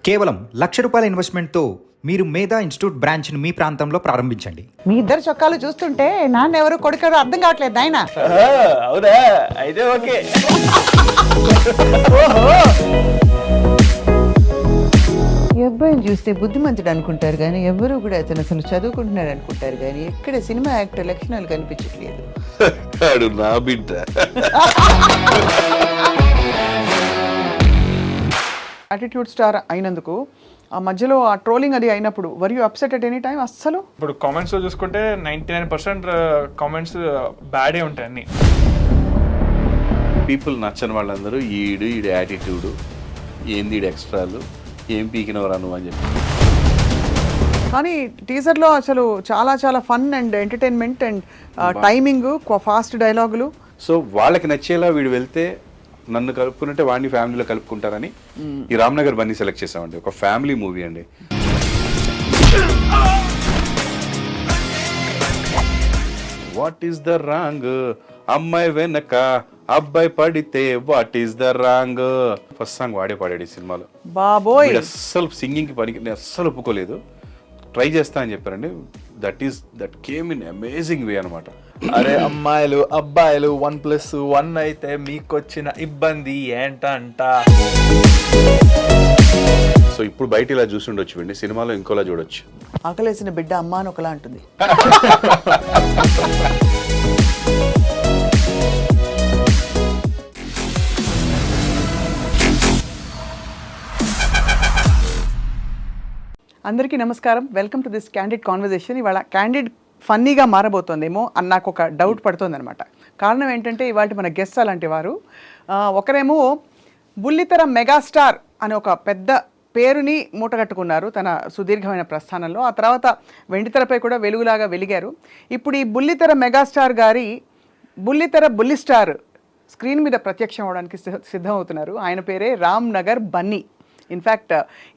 కేవలం ₹1,00,000 ఇన్వెస్ట్మెంట్తో మీరు మేధా ఇన్స్టిట్యూట్ బ్రాంచ్ని మీ ప్రాంతంలో ప్రారంభించండి. మీ ఇద్దరు చొక్కాలు చూస్తుంటే నాన్న ఎవరు కొడుకు అర్థం కావట్లేదు నాయన. అవునా, అయితే ఓకే. ఈ అబ్బాయిని చూస్తే బుద్ధిమంతుడు అనుకుంటారు కానీ ఎవరు కూడా అతను అసలు చదువుకుంటున్నాడు అనుకుంటారు కానీ ఎక్కడ సినిమా యాక్టర్ లక్షణాలు కనిపించట్లేదు. నా బిడ్డ. యాటిట్యూడ్ స్టార్ అయినందుకు ఆ మధ్యలో ఆ ట్రోలింగ్ అది అయినప్పుడు were you upset at any time? అస్సలు ఇప్పుడు కామెంట్స్ లో చూసుకుంటే 99% కామెంట్స్ బ్యాడే ఉంటాయి అన్ని. పీపుల్ నచ్చని వాళ్ళందరూ ఈడు యాటిట్యూడ్ ఏంది, ఈడు ఎక్స్ట్రాలు, ఏం పీకినవరా నువ్వు అని చెప్పి. కానీ టీజర్లో అసలు చాలా చాలా fun and entertainment and timing, fast డైలాగులు. సో వాళ్ళకి నచ్చేలా వీడు వెళ్తే నన్ను కలుపుకున్నట్టే వాడిని ఫ్యామిలీలో కలుపుకుంటారని ఈ రామ్నగర్ బన్నీ సెలెక్ట్ చేసామండి. ఒక ఫ్యామిలీ మూవీ అండి. వాట్ ఈస్ ద రాంగ్, అమ్మాయి వెనక అబ్బాయి పడితే what is the wrong. First song వాడే పాడాడు ఈ సినిమాలో. బాబోయ్, అస్సలు సింగింగ్ కి పనికి అస్సలు ఒప్పుకోలేదు. ట్రై చేస్తా అని చెప్పారండి. దట్ కేమ్ ఇన్ అమేజింగ్ వే అనమాట. అరే అమ్మాయిలు అబ్బాయిలు 1+1 అయితే మీకొచ్చిన ఇబ్బంది ఏంటంట. సో ఇప్పుడు బయట ఇలా చూసి ఉండొచ్చు అండి, సినిమాలో ఇంకోలా చూడొచ్చు. ఆకలేసిన బిడ్డ అమ్మ అని ఒకలా అంటుంది. అందరికీ నమస్కారం, welcome to this candid conversation. ఇవాళ క్యాండిడ్ ఫన్నీగా మారబోతోందేమో అని నాకు ఒక డౌట్ పడుతుంది అనమాట. కారణం ఏంటంటే ఇవాళ మన గెస్ట్ అలాంటి వారు. ఒకరేమో బుల్లితెర మెగాస్టార్ అనే ఒక పెద్ద పేరుని మూటగట్టుకున్నారు తన సుదీర్ఘమైన ప్రస్థానంలో. ఆ తర్వాత వెండితెరపై కూడా వెలుగులాగా వెలిగారు. ఇప్పుడు ఈ బుల్లితెర మెగాస్టార్ గారి బుల్లితెర బుల్లిస్టార్ స్క్రీన్ మీద ప్రత్యక్షం అవడానికి సిద్ధమవుతున్నారు. ఆయన పేరే రామ్నగర్ బన్నీ. ఇన్ఫ్యాక్ట్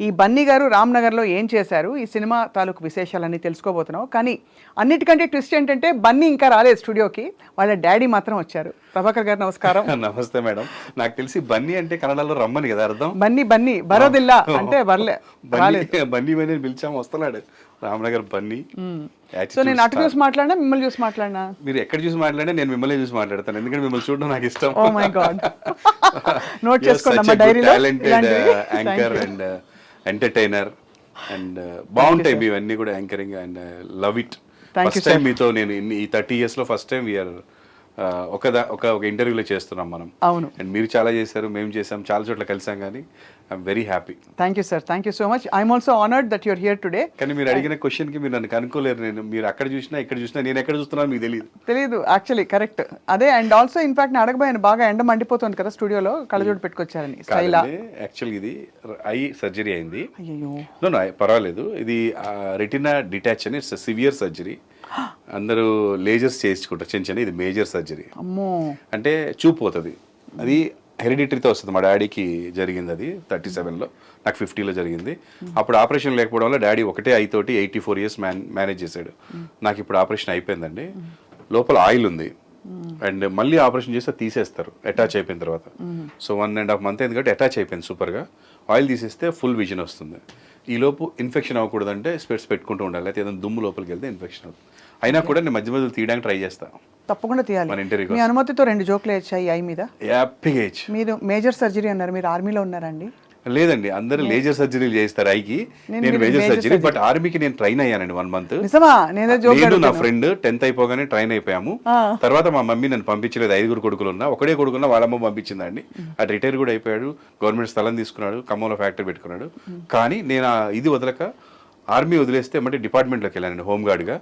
ఈ బన్నీ గారు రామ్నగర్లో ఏం చేశారు, ఈ సినిమా తాలూకు విశేషాలన్నీ తెలుసుకోబోతున్నాం. కానీ అన్నిటికంటే ట్విస్ట్ ఏంటంటే బన్నీ ఇంకా రాలేదు స్టూడియోకి, వాళ్ళ డాడీ మాత్రం వచ్చారు. ప్రభాకర్ గారు నమస్కారం. నమస్తే మేడం. నాకు తెలిసి బన్నీ అంటే కన్నడలో రమ్మని కదా అర్థం. బన్నీ బరోదిల్లా అంటే బన్నీ పిలిచాము, వస్తున్నాడు రామ్నగర్ బన్నీ. సో నేను అటు చూసి మాట్లాడినా మిమ్మల్ని చూసి మాట్లాడినా? మీరు ఎక్కడ చూసి మాట్లాడినా నేను మిమ్మల్ని చూసి మాట్లాడతాను, ఎందుకంటే మిమ్మల్ని చూడడం నాకు ఇష్టం. ఓ మై గాడ్, నోట్ చేసుకోండి అమ్మా డైరీలో. యాంకర్ అండ్ ఎంటర్టైనర్ అండ్ బాగుంటాయి ఇవన్నీ కూడా, anchoring and love it. First time మీతో నేను ఈ 30 years లో ఫస్ట్ టైం వీఆర్ ఒక ఇంటర్వ్యూలో చేస్తున్నాం మనం. అవును, అండ్ మీరు చాలా చేశారు, మేము చేసాం, చాలా చోట్ల కలిసాం. కానీ I'm very happy. Thank you sir, thank you so much. I'm also honoured that you're here today. కానీ మీరు అడిగిన క్వశ్చన్ కి మీరు నన్ను కనుక్కోలేరు. నేను మీరు అక్కడ చూసినా ఇక్కడ చూసినా నేను ఎక్కడ చూస్తున్నాను మీకు తెలియదు యాక్చువల్లీ. కరెక్ట్ అదే. అండ్ ఆల్సో ఇన్ఫాక్ట్ నేను అడగబోయాను, బాగా ఎండ మండిపోతుంది కదా స్టూడియోలో, కళ్ళజోడు పెట్టుకొచ్చారని. యాక్చువల్లీ ఇది ఐ సర్జరీ అయింది. అయ్యో నో పర్వాలేదు. ఇది రెటినా డిటాచ్ అని, ఇట్స్ సివియర్ సర్జరీ. అందరూ లేజర్స్ చేయించుకుంటారు చిన్న చిన్న, ఇది మేజర్ సర్జరీ. అమ్మో, అంటే చూపు పోతుంది. అది హెరిడిటరీతో వస్తుంది. మా డాడీకి జరిగింది అది 37లో, నాకు 50లో జరిగింది. అప్పుడు ఆపరేషన్ లేకపోవడం వల్ల డాడీ ఒకటే ఐ తోటి 84 years మేనేజ్ చేశాడు. నాకు ఇప్పుడు ఆపరేషన్ అయిపోయిందండి. లోపల ఆయిల్ ఉంది అండ్ మళ్ళీ ఆపరేషన్ చేస్తే తీసేస్తారు అటాచ్ అయిపోయిన తర్వాత. సో 1.5 month అయింది కాబట్టి అటాచ్ అయిపోయింది సూపర్గా. ఆయిల్ తీసేస్తే ఫుల్ విజన్ వస్తుంది. ఈ లోపు ఇన్ఫెక్షన్ అవ్వకూడదంటే స్పెట్స్ పెట్టుకుంటూ ఉండాలి, అయితే ఏదైనా దుమ్ము లోపలికి వెళ్తే ఇన్ఫెక్షన్ అవుతుంది. అయినా కూడా నేను మధ్య మధ్యలో తీయడానికి ట్రై చేస్తాను. తప్పకుండా తీయాలి. మన ఇంటర్వ్యూ మీ అనుమతితో 2 జోక్లు వేయచ్చాయి ఐ మీద. హ్యాపీగా. మీరు మేజర్ సర్జరీ అన్నారు, మీరు ఆర్మీలో ఉన్నారండి? లేదండి, అందరూ లేజర్ సర్జరీలు చేస్తారు ఐకి. నేను మేజర్ సర్జరీ, బట్ ఆర్మీకి నేను ట్రైన్ అయ్యానండి 1 month. నేను నా ఫ్రెండ్ 10th అయిపోగానే ట్రైన్ అయిపోయాము. తర్వాత మా మమ్మీ నన్ను పంపించలేదు. 5 కొడుకులు ఉన్నా, ఒకడే కొడుకున్నా వాళ్ళమ్మ పంపించిందండి. అది రిటైర్ కూడా అయిపోయాడు, గవర్నమెంట్ స్థలం తీసుకున్నాడు, ఖమ్మంలో ఫ్యాక్టరీ పెట్టుకున్నాడు. కానీ నేను ఇది వదలక ఆర్మీ వదిలేస్తే అంటే డిపార్ట్మెంట్లోకి వెళ్ళానండి హోంగార్డ్గా.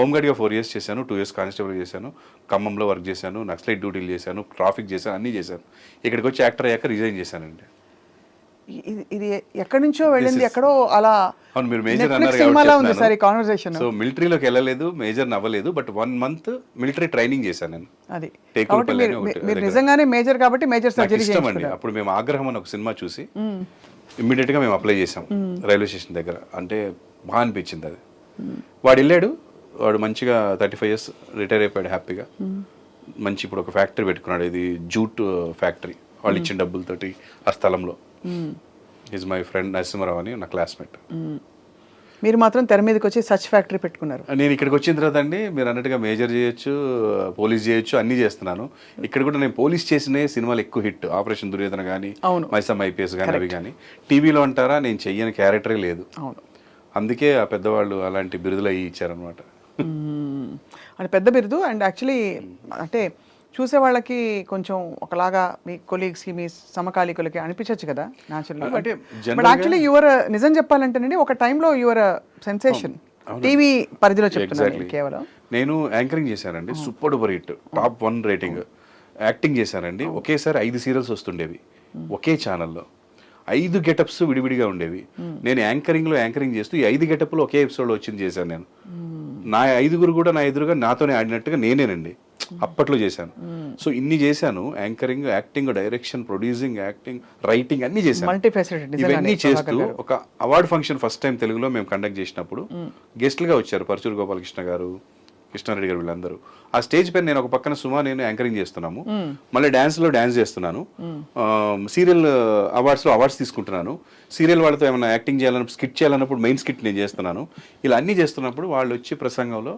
4 years చేశాను, 2 years కానిస్టేబుల్ చేశాను, ఖమ్మంలో వర్క్ చేశాను, నక్సలైట్ డ్యూటీలు చేశాను, ట్రాఫిక్ చేశాను, అన్నీ చేశాను. ఇక్కడికి వచ్చి యాక్టర్ అయ్యాక రిజైన్ చేశానండి. ఇది ఎక్కడి నుంచో వెళ్ళింది, ఎక్కడో అలా. అవును, మీరు మేజర్ అన్నారు కాన్వర్సేషన్. సో మిలిటరీలోకి వెళ్ళలేదు, మేజర్ అవ్వలేదు, బట్ 1 month మిలిటరీ ట్రైనింగ్ చేశాను నేను. అది మీరు నిజంగానే మేజర్ కాబట్టి మేజర్ సర్జరీ ఇష్టం అండి. అప్పుడు మేము ఆగ్రహం అని ఒక సినిమా చూసి ఇమ్మీడియట్ గా మేము అప్లై చేసాం రైల్వే స్టేషన్ దగ్గర. అంటే బాగా అనిపించింది అది. వాడు వెళ్ళాడు, వాడు మంచిగా 35 years రిటైర్ అయిపోయాడు హ్యాపీగా. మంచి ఇప్పుడు ఒక ఫ్యాక్టరీ పెట్టుకున్నాడు, ఇది జూట్ ఫ్యాక్టరీ. వాళ్ళు ఇచ్చిన డబ్బులతోటి ఆ స్థలంలో ఈజ్ మై ఫ్రెండ్ నరసింహరావు అని నా క్లాస్మేట్. మీరు మాత్రం తెర మీదకి వచ్చి సచ్ ఫ్యాక్టరీ పెట్టుకున్నారు. నేను ఇక్కడికి వచ్చిన తర్వాత అండి మీరు అన్నట్టుగా మేజర్ చేయొచ్చు, పోలీస్ చేయొచ్చు, అన్నీ చేస్తున్నాను. ఇక్కడ కూడా నేను పోలీస్ చేసిన సినిమాలు ఎక్కువ హిట్. ఆపరేషన్ దుర్యోధన కానీ, మైసమ్ ఐపీఎస్ కానీ, అవి కానీ. టీవీలో అంటారా నేను చెయ్యని క్యారెక్టరే లేదు. అందుకే ఆ పెద్దవాళ్ళు అలాంటి బిరుదులు అయ్యి ఇచ్చారనమాట. అది పెద్ద బిరుదు. అండ్ యాక్చువల్లీ అంటే చూసే వాళ్ళకి కొంచెం ఒకలాగా మీ కొలీగ్స్కి మీ సమకాలీకులకి అనిపించవచ్చు కదా న్యాచురల్. అంటే బట్ యాక్చువల్లీ యువర్ నిజం చెప్పాలంటేనండి ఒక టైంలో యువర్ సెన్సేషన్ టీవీ పరిధిలో చెప్తున్నాను కేవలం. నేను యాంకరింగ్ చేశానండి, super duper hit, top 1 rating. Acting చేశానండి, ఒకేసారి 5 సీరియల్స్ వస్తుండేవి ఒకే ఛానల్లో. 5 గెటప్స్ విడివిడిగా ఉండేవి. నేను యాంకరింగ్ చేస్తూ ఈ 5 గెటప్లు ఒకే ఎపిసోడ్లో వచ్చింది చేశాను నేను. నా 5గురు కూడా నా ఎదురుగా నాతోనే ఆడినట్టుగా నేనేనండి అప్పట్లో చేశాను. సో ఇన్ని చేశాను, anchoring, acting, direction, producing, acting, writing అన్ని చేశాను. ఇవన్నీ చేస్తూ ఒక అవార్డు ఫంక్షన్ ఫస్ట్ టైం తెలుగులో మేము కండక్ట్ చేసినప్పుడు గెస్ట్లుగా వచ్చారు పరచూరు గోపాలకృష్ణ గారు, కృష్ణారెడ్డి గారు, వీళ్ళందరూ. ఆ స్టేజ్ పైన నేను ఒక పక్కన సుమా నేను యాంకరింగ్ చేస్తున్నాము, మళ్ళీ డాన్స్ చేస్తున్నాను, సీరియల్ అవార్డ్స్లో అవార్డ్స్ తీసుకుంటున్నాను, సీరియల్ వాళ్ళతో ఏమైనా యాక్టింగ్ చేయాలన్నప్పుడు స్కిట్ చేయాలన్నప్పుడు మెయిన్ స్కిట్ నేను చేస్తున్నాను. ఇలా అన్ని చేస్తున్నప్పుడు వాళ్ళు వచ్చి ప్రసంగంలో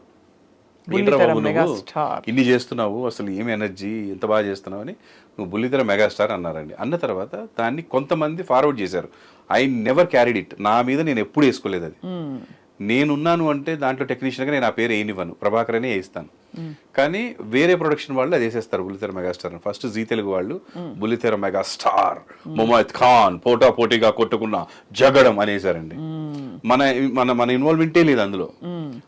ఇన్ని చేస్తున్నావు, అసలు ఏమి ఎనర్జీ, ఎంత బాగా చేస్తున్నావు అని, నువ్వు బుల్లితెర మెగాస్టార్ అన్నారండి. అన్న తర్వాత దాన్ని కొంతమంది ఫార్వర్డ్ చేశారు. I never carried it. నా మీద నేను ఎప్పుడు వేసుకోలేదు అది. నేనున్నాను అంటే దాంట్లో టెక్నీషియన్గా నేను ఆ పేరు వేయనివ్వను, ప్రభాకర్ అనే వేయిస్తాను. కానీ వేరే ప్రొడక్షన్ వాళ్ళు అది వేసేస్తారు బుల్లితెర మెగాస్టార్ అని. ఫస్ట్ జీ తెలుగు వాళ్ళు బుల్లితెర మెగాస్టార్ ముమైత్ ఖాన్ పోటాపోటీగా కొట్టుకున్న జగడం అనేసారండి. మన మన మన ఇన్వాల్వ్మెంటే లేదు అందులో.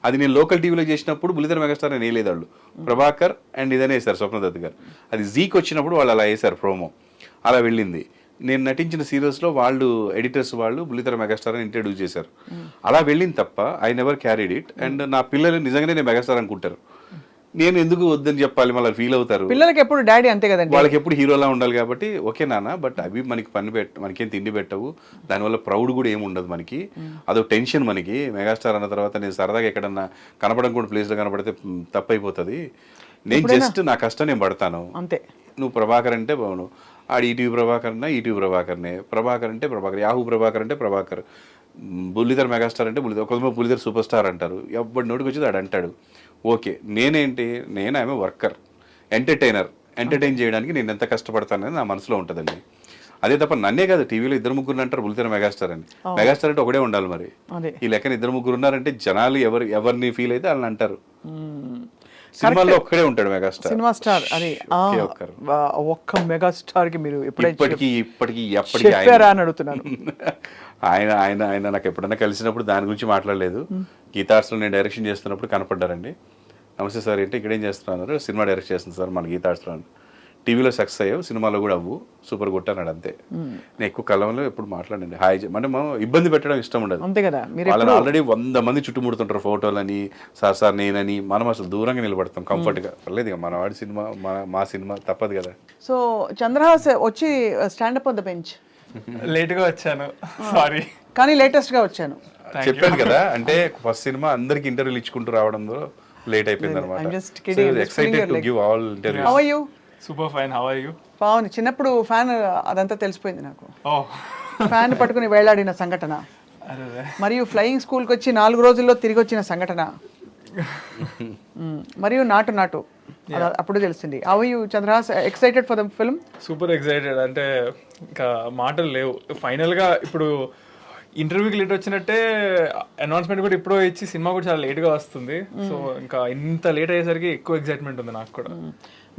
అది నేను లోకల్ టీవీలో చేసినప్పుడు బుల్లితెర మెగాస్టార్ అని వేయలేదు వాళ్ళు, ప్రభాకర్ అండ్ ఇదనే వేశారు స్వప్నదత్ గారు. అది జీకి వచ్చినప్పుడు వాళ్ళు అలా వేశారు ప్రోమో, అలా వెళ్ళింది. నేను నటించిన సీరియల్స్లో వాళ్ళు ఎడిటర్స్ వాళ్ళు బుల్లితెర మెగాస్టార్ అని ఇంట్రడ్యూస్ చేశారు. అలా వెళ్ళింది తప్ప I never carried it. And నా పిల్లలు నిజంగానే నేను మెగాస్టార్ అనుకుంటారు. నేను ఎందుకు వద్దని చెప్పాలి, మళ్ళీ ఫీల్ అవుతారు. పిల్లలకి ఎప్పుడు డాడీ అంతే కదండి, వాళ్ళకి ఎప్పుడు హీరోలా ఉండాలి కాబట్టి ఓకే నాన్న, బట్ అవి మనకి మనకేం తిండి పెట్టవు, దానివల్ల ప్రౌడ్ కూడా ఏమి ఉండదు మనకి, అదొక టెన్షన్ మనకి. మెగాస్టార్ అన్న తర్వాత నేను సరదాగా ఎక్కడన్నా కనపడం కూడా ప్లేస్లో కనపడితే తప్పైపోతుంది. నేను జస్ట్ నా కష్టం నేను పడతాను అంతే. నువ్వు ప్రభాకర్ అంటే బాగును, ఆడు ఈటీవీ ప్రభాకర్ అన్నా ఈటీవీ ప్రభాకర్నే, ప్రభాకర్ అంటే ప్రభాకర్, యాహూ ప్రభాకర్ అంటే ప్రభాకర్, బుల్లితెర మెగాస్టార్ అంటే బుల్లితెర, కొంతమంది బుల్లితెర సూపర్ స్టార్ అంటారు. ఎప్పటి నోటికి వచ్చేది ఆడు అంటాడు. ఓకే, నేనేంటి, నేను ఆమె వర్కర్, ఎంటర్టైన్ చేయడానికి నేను ఎంత కష్టపడతానని నా మనసులో ఉంటుందండి. అదే తప్ప నన్నే కాదు, టీవీలో 2-3 అంటారు బుల్లితెర మెగాస్టార్ అని. మెగాస్టార్ అంటే ఒకడే ఉండాలి మరి. ఈ లెక్కన 2-3 ఉన్నారంటే జనాలు ఎవరిని ఫీల్ అయితే వాళ్ళని అంటారు. సినిమాలో ఒక్కడే ఉంటాడు మెగాస్టార్, సినిమా స్టార్. అది ఒక్క మెగాస్టార్ కి మీరు ఇప్పటికీ అని అడుగుతున్నాను. ఆయన ఆయన ఆయన నాకు ఎప్పుడైనా కలిసినప్పుడు దాని గురించి మాట్లాడలేదు. గీతార్ట్స్లో నేను డైరెక్షన్ చేస్తున్నప్పుడు కనపడ్డారండి. నమస్తే సార్ ఏంటి ఇక్కడ ఏం చేస్తున్నారు, సినిమా డైరెక్ట్ చేస్తుంది సార్ మన గీతార్ట్స్లో. టీవీలో సక్సెస్ అయ్యావు, సినిమాలో కూడా అవ్వు, సూపర్ కొట్టాడు అంతే. నేను ఎక్కువ కలంలో ఎప్పుడు మాట్లాడండి, హాయ్ అంటే మనం ఇబ్బంది పెట్టడం ఇష్టం ఉండదు. అంతే కదా, వాళ్ళని ఆల్రెడీ 100 మంది చుట్టుముడుతుంటారు ఫోటోలని, సార్ నేనని. మనం అసలు దూరంగా నిలబడతాం కంఫర్ట్గా. పర్లేదు మన వాడి సినిమా మా సినిమా తప్పదు కదా. సో చంద్రహాస్ వచ్చి స్టాండప్ ఆన్ ద బెంచ్ లేట్గా వచ్చాను, సారీ, కానీ లేటెస్ట్ గా వచ్చాను. చెప్పాను కదా, అంటే ఫస్ట్ సినిమా అందరికి ఇంటర్వ్యూలు ఇచ్చుకుంటూ రావడంలో లేట్ అయిపోయింది అనమాట. Super fine, how are you? బాగుంది. చిన్నప్పుడు ఫ్యాన్ అదంతా తెలిసిపోయింది నాకు. ఫ్యాన్ పట్టుకుని వేలాడిన సంఘటన, మరియు ఫ్లయింగ్ స్కూల్కి వచ్చి 4 రోజుల్లో తిరిగి వచ్చిన సంఘటన, మరియు నాటు అప్పుడు తెలిసింది. How you Chandrahas, excited for the film? Super excited, అంటే ఇంకా మాటలు లేవు. ఫైనల్గా ఇప్పుడు ఇంటర్వ్యూకి లేట్ వచ్చినట్టే అనౌన్స్మెంట్ కూడా ఇప్పుడు ఇచ్చి సినిమా కూడా చాలా లేట్గా వస్తుంది. సో ఇంకా ఇంత లేట్ అయ్యేసరికి ఎక్కువ ఎక్సైట్మెంట్ ఉంది నాకు కూడా.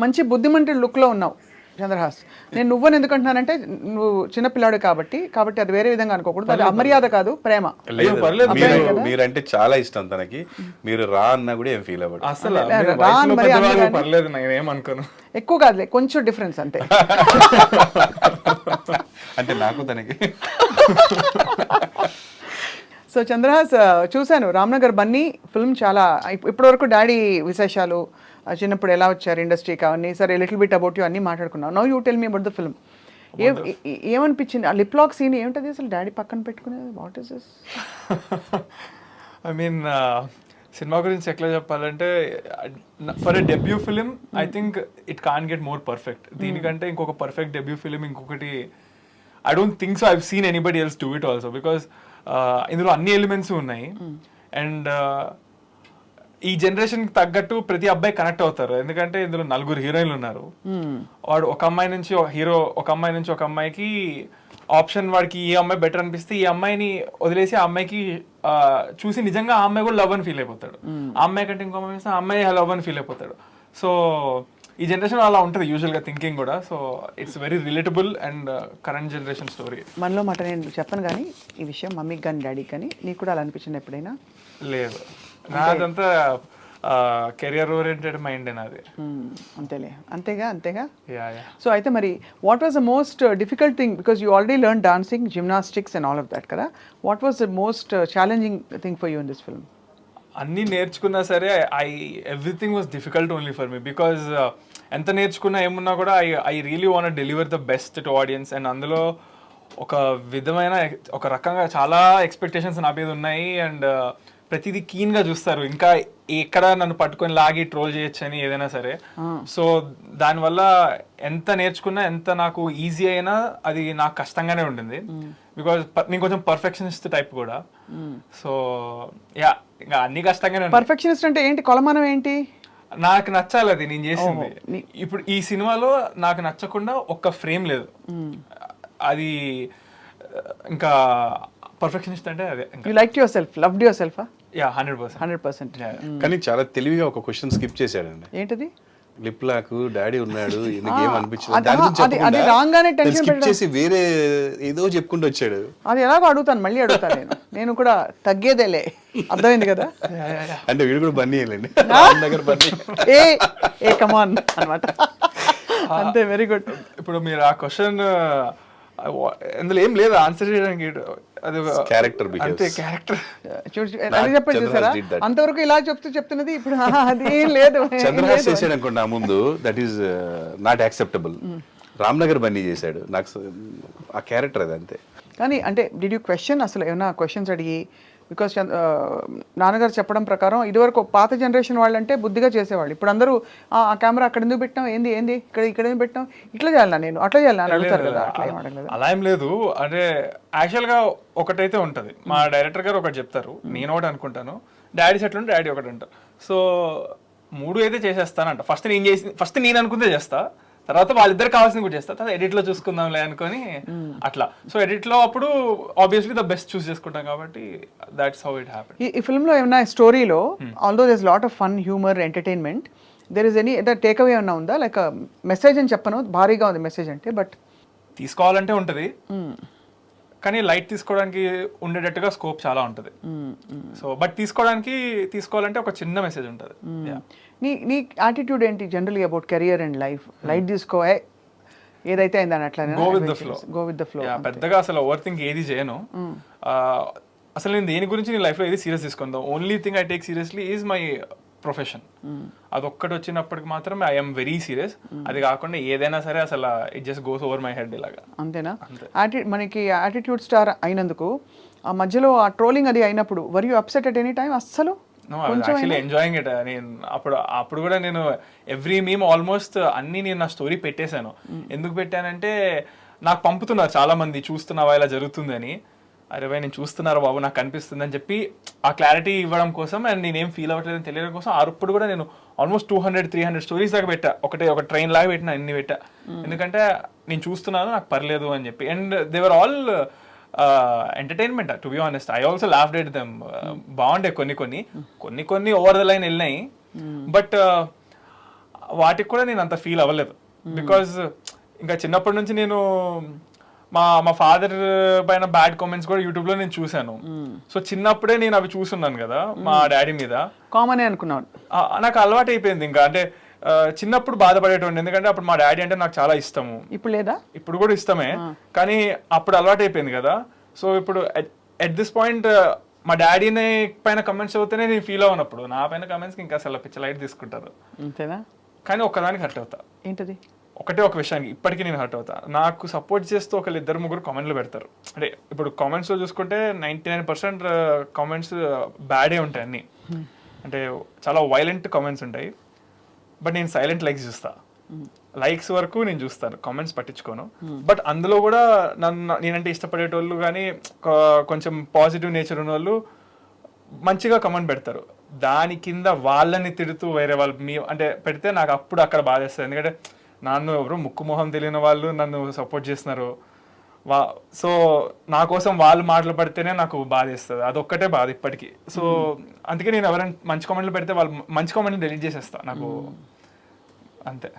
మంచి బుద్ధిమంతుడి లుక్లో ఉన్నావు చంద్రహాస్. నేను నువ్వని ఎందుకంటున్నానంటే నువ్వు చిన్నపిల్లాడు కాబట్టి అది వేరే విధంగా అనుకోకూడదు. అది అమర్యాద కాదు, ప్రేమ. మీరంటే చాలా ఇష్టం తనకి. మీరు రా అన్నా కూడా ఏం ఫీల్ అవ్వదు అసలు. పర్లేదు, నేనేమనుకోను. ఎక్కువ కాదులే, కొంచెం డిఫరెన్స్ అంతే. అంటే నాకు తనకి. సో చంద్రహాస్, చూశాను రామ్నగర్ బన్నీ ఫిల్మ్. చాలా ఇప్పటివరకు డాడీ విశేషాలు, చిన్నప్పుడు ఎలా వచ్చారు ఇండస్ట్రీకి అవన్నీ, సరే లిటిల్ బిట్ అబౌట్ యూ అన్నీ మాట్లాడుకున్నావు. Now you tell me about the film. ఏమనిపించింది ఆ లిప్ లాక్ సీన్? ఏమిటది అసలు డాడీ పక్కన పెట్టుకునేది? What is this? I mean cinema గురించి ఎట్లా చెప్పాలంటే, for a debut film I think it can get more perfect. దీనికంటే ఇంకొక పర్ఫెక్ట్ డెబ్యూ ఫిలిం ఇంకొకటి I don't think so I've seen anybody else do it also because ఇందులో అన్ని elements ఉన్నాయి and ఈ జనరేషన్ కి తగ్గట్టు ప్రతి అబ్బాయి కనెక్ట్ అవుతారు ఎందుకంటే ఇందులో 4 హీరోయిన్లు ఉన్నారు. వాడు ఒక అమ్మాయి నుంచి ఒక అమ్మాయి నుంచి ఒక అమ్మాయికి ఆప్షన్, వాడికి ఈ అమ్మాయి బెటర్ అనిపిస్తే ఈ అమ్మాయిని వదిలేసి ఆ అమ్మాయికి చూసి నిజంగా ఆ అమ్మాయి కూడా లవ్ అని ఫీల్ అయిపోతాడు. ఆ అమ్మాయి కంటే ఇంకో అమ్మాయి ఆ అమ్మాయి లవ్ అని ఫీల్ అయిపోతాడు. సో ఈ జనరేషన్ అలా ఉంటుంది యూజువల్ గా థింకింగ్ కూడా. So it's very relatable and current generation story. మనలో మాట నేను చెప్పను కానీ ఈ విషయం మమ్మీకి కానీ డాడీకి కానీ నీకు కూడా అలా అనిపించింది ఎప్పుడైనా? లేదు, నాదంతా కెరియర్ ఓరియంటెడ్ మైండ్ నాది. అంతేలే, అంతేగా. Yeah yeah. సో అయితే మరి what was the most difficult thing, because you already learn dancing, gymnastics and all of that కదా, what was the most challenging thing for you in this film? అన్నీ నేర్చుకున్నా సరే everything was difficult only for me because ఎంత నేర్చుకున్నా ఏమున్నా కూడా I really want deliver the best to audience. And అందులో ఒక విధమైన ఒక రకంగా చాలా ఎక్స్పెక్టేషన్స్ నా మీద ఉన్నాయి అండ్ ప్రతిదీ కీన్ గా చూస్తారు, ఇంకా ఎక్కడ నన్ను పట్టుకొని లాగి ట్రోల్ చేయొచ్చు అని ఏదైనా సరే. సో దానివల్ల ఎంత నేర్చుకున్నా ఎంత నాకు ఈజీ అయినా అది నాకు కష్టంగానే ఉంటుంది బికాజ్ నేను కొంచెం పర్ఫెక్షనిస్ట్ టైప్ కూడా. సో యా, ఇంకా అన్ని కష్టంగానే. పర్ఫెక్షనిస్ట్ అంటే ఏంటి, కొలమానం ఏంటి? నాకు నచ్చాలి అది నేను చేసింది. ఇప్పుడు ఈ సినిమాలో నాకు నచ్చకుండా ఒక్క ఫ్రేమ్ లేదు, అది ఇంకా పర్ఫెక్షనిస్ట్ అంటే అదే. You like your self, loved your self? Yeah 100%. కానీ చాలా తెలివిగా ఒక క్వశ్చన్ స్కిప్ చేశాడండి. ఏంటది? లిప్ లాక్ డాడీ ఉన్నాడు, ఏం అనిపించింది స్కిప్ చేసి వేరే ఏదో చెప్పుకుంటూ వచ్చాడు. అది ఎలాగో అడుగుతాను, మళ్ళీ అడుగుతాను నేను కూడా తగ్గేదేలే, అర్థమైంది కదా. అంటే వీడు కూడా బన్నీ దగ్గర బన్నీ ఏ కమాన్ అన్నమాట. అంతే, వెరీ గుడ్. ఇప్పుడు మీరు ఆ క్వశ్చన్ అందులో ఏం లేదు ఆన్సర్ చేయడానికి, అది క్యారెక్టర్ అంతే, క్యారెక్టర్. చెప్పండి చూసారా, అంతవరకు ఇలా చెప్తున్నది ఇప్పుడు అది ఏం లేదు. చంద్రహాస్ చేసాడు అనుకోండి ముందు, that is not acceptable. Ramnagar Bunny చేశాడు, నాకు ఆ క్యారెక్టర్ అది అంతే. కానీ అంటే డిడ్ యూ క్వశ్చన్, అసలు ఏమైనా క్వశ్చన్స్ అడిగి? బికాస్ నాన్నగారు చెప్పడం ప్రకారం ఇదివరకు పాత జనరేషన్ వాళ్ళంటే బుద్ధిగా చేసేవాళ్ళు, ఇప్పుడు అందరూ ఆ కెమెరా అక్కడ ఎందుకు పెట్టాం, ఏంది ఇక్కడ ఎందుకు పెట్టాం, ఇట్లా చేయాలన్నా నేను అట్లా చేయాలని అడుగుతారు కదా. అట్లా ఏం అడగలేదు? అలా ఏం లేదు. అంటే యాక్చువల్గా ఒకటైతే ఉంటుంది, మా డైరెక్టర్ గారు ఒకటి చెప్తారు, నేను ఒకటి అనుకుంటాను, డాడీ సెట్ ఉంటే డాడీ ఒకటి అంటారు. సో 3 అయితే చేసేస్తానంట. ఫస్ట్ నేను అనుకుంటే చేస్తా, తర్వాత వాళ్ళిద్దరు కావాల్సింది కూడా చేస్తా, తర్వాత ఎడిట్ లో చూసుకుందాంలే అనుకొని అట్లా. సో ఎడిట్ లో అప్పుడు ఆబ్వియస్లీ ద బెస్ట్ చూస్ చేసుకుంటాం కాబట్టి దట్స్ హౌ ఇట్ హ్యాపెన్. ఈ ఫిల్మ్ లో ఏమైనా స్టోరీలో, although there is lot of fun, humour, entertainment, there is any take away ఏమన్నా ఉందా? లైక్ మెసేజ్ అని చెప్పను, భారీగా ఉంది మెసేజ్ అంటే, బట్ తీసుకోవాలంటే ఉంటుంది కానీ లైట్ తీసుకోవడానికి ఉండేటట్టుగా స్కోప్ చాలా ఉంటుంది. సో బట్ తీసుకోవాలంటే ఒక చిన్న మెసేజ్ ఉంటుంది. నీ యాటిట్యూడ్ ఏంటి generally about career and life? Light తీసుకో, ఏదైతే అయిందని అట్లా గో విత్ ద ఫ్లో. పెద్దగా అసలు ఓవర్ థింక్ ఏది చేయను. అసలు నేను దేని గురించి నేను లైఫ్లో ఏది సీరియస్ తీసుకుందాం, only thing I take seriously is my profession. అదొక్కటి వచ్చినప్పటికి మాత్రం ఐఎమ్ వెరీ సీరియస్. అది కాకుండా ఏదైనా సరే అసలు it just goes over my head ఇలాగా. అంతేనా? మనకి యాటిట్యూడ్ స్టార్ అయినందుకు ఆ మధ్యలో ఆ ట్రోలింగ్ అది అయినప్పుడు were you upset at any time? అస్సలు యాక్చువల్లీ ఎంజాయింగ్ ఇట్. నేను అప్పుడు కూడా నేను ఎవ్రీ మీమ్ ఆల్మోస్ట్ అన్ని నేను నా స్టోరీ పెట్టేశాను. ఎందుకు పెట్టానంటే నాకు పంపుతున్నారు చాలా మంది, చూస్తున్నావా ఇలా జరుగుతుందని. అరే భయ్ నేను చూస్తున్నారు బాబు, నాకు కనిపిస్తుంది అని చెప్పి ఆ క్లారిటీ ఇవ్వడం కోసం అండ్ నేనేం ఫీల్ అవ్వట్లేదని తెలియడం కోసం అప్పుడు కూడా నేను ఆల్మోస్ట్ 200-300 స్టోరీస్ దాకా పెట్టా. ఒక ట్రైన్ లాగా పెట్టినా, అన్ని పెట్టా. ఎందుకంటే నేను చూస్తున్నాను, నాకు పర్లేదు అని చెప్పి. And there were all entertainment to be honest. I also laughed at them. బాగుండే కొన్ని ఓవర్ ద లైన్ వెళ్ళినాయి, బట్ వాటికి కూడా నేను అంత ఫీల్ అవ్వలేదు. బికాజ్ ఇంకా చిన్నప్పటి నుంచి నేను మా ఫాదర్ పైన బ్యాడ్ కామెంట్స్ కూడా యూట్యూబ్ లో నేను చూసాను. సో చిన్నప్పుడే నేను అవి చూస్తున్నాను కదా మా డాడీ మీద. కామన్ అనుకున్నాను, నాకు అలవాటు అయిపోయింది. ఇంకా అంటే చిన్నప్పుడు బాధపడేటోండి, ఎందుకంటే అప్పుడు మా డాడీ అంటే నాకు చాలా ఇష్టము. ఇప్పుడు లేదా? ఇప్పుడు కూడా ఇష్టమే, కానీ అప్పుడు అలవాటు అయిపోయింది కదా. సో ఇప్పుడు ఎట్ దిస్ పాయింట్ మా డాడీని పైన కమెంట్స్ అవుతేనే నేను ఫీల్ అవ్వనప్పుడు నా పైన కమెంట్స్కి ఇంకా అసలు పిచ్చ లైట్ తీసుకుంటారు. అంతేనా? కానీ ఒక్కదానికి హర్ట్ అవుతా. ఏంటది? ఒక విషయానికి ఇప్పటికీ నేను హర్ట్ అవుతా. నాకు సపోర్ట్ చేస్తూ 1-2-3 కామెంట్లు పెడతారు. అంటే ఇప్పుడు కామెంట్స్లో చూసుకుంటే 99% కామెంట్స్ బ్యాడే ఉంటాయి అన్ని. అంటే చాలా వైలెంట్ కామెంట్స్ ఉంటాయి, బట్ నేను సైలెంట్ లైక్స్ చూస్తా. లైక్స్ వరకు నేను చూస్తాను, కామెంట్స్ పట్టించుకోను. బట్ అందులో కూడా నేనంటే ఇష్టపడేటోళ్ళు కానీ కొంచెం పాజిటివ్ నేచర్ ఉన్న వాళ్ళు మంచిగా కమెంట్ పెడతారు. దాని కింద వాళ్ళని తిడుతూ వేరే వాళ్ళు అంటే పెడితే నాకు అప్పుడు అక్కడ బాధేస్తుంది. ఎందుకంటే నన్ను ఎవరు ముక్కు మొహం తెలియని వాళ్ళు నన్ను సపోర్ట్ చేస్తున్నారు. సో నా కోసం వాళ్ళు మాటలు పడితేనే నాకు బాధేస్తుంది, అదొక్కటే బాధ ఇప్పటికీ. సో అందుకే నేను ఎవరైనా మంచి కామెంట్లు పెడితే వాళ్ళు మంచి కామెంట్లు డిలీట్ చేసేస్తా నాకు అంతే.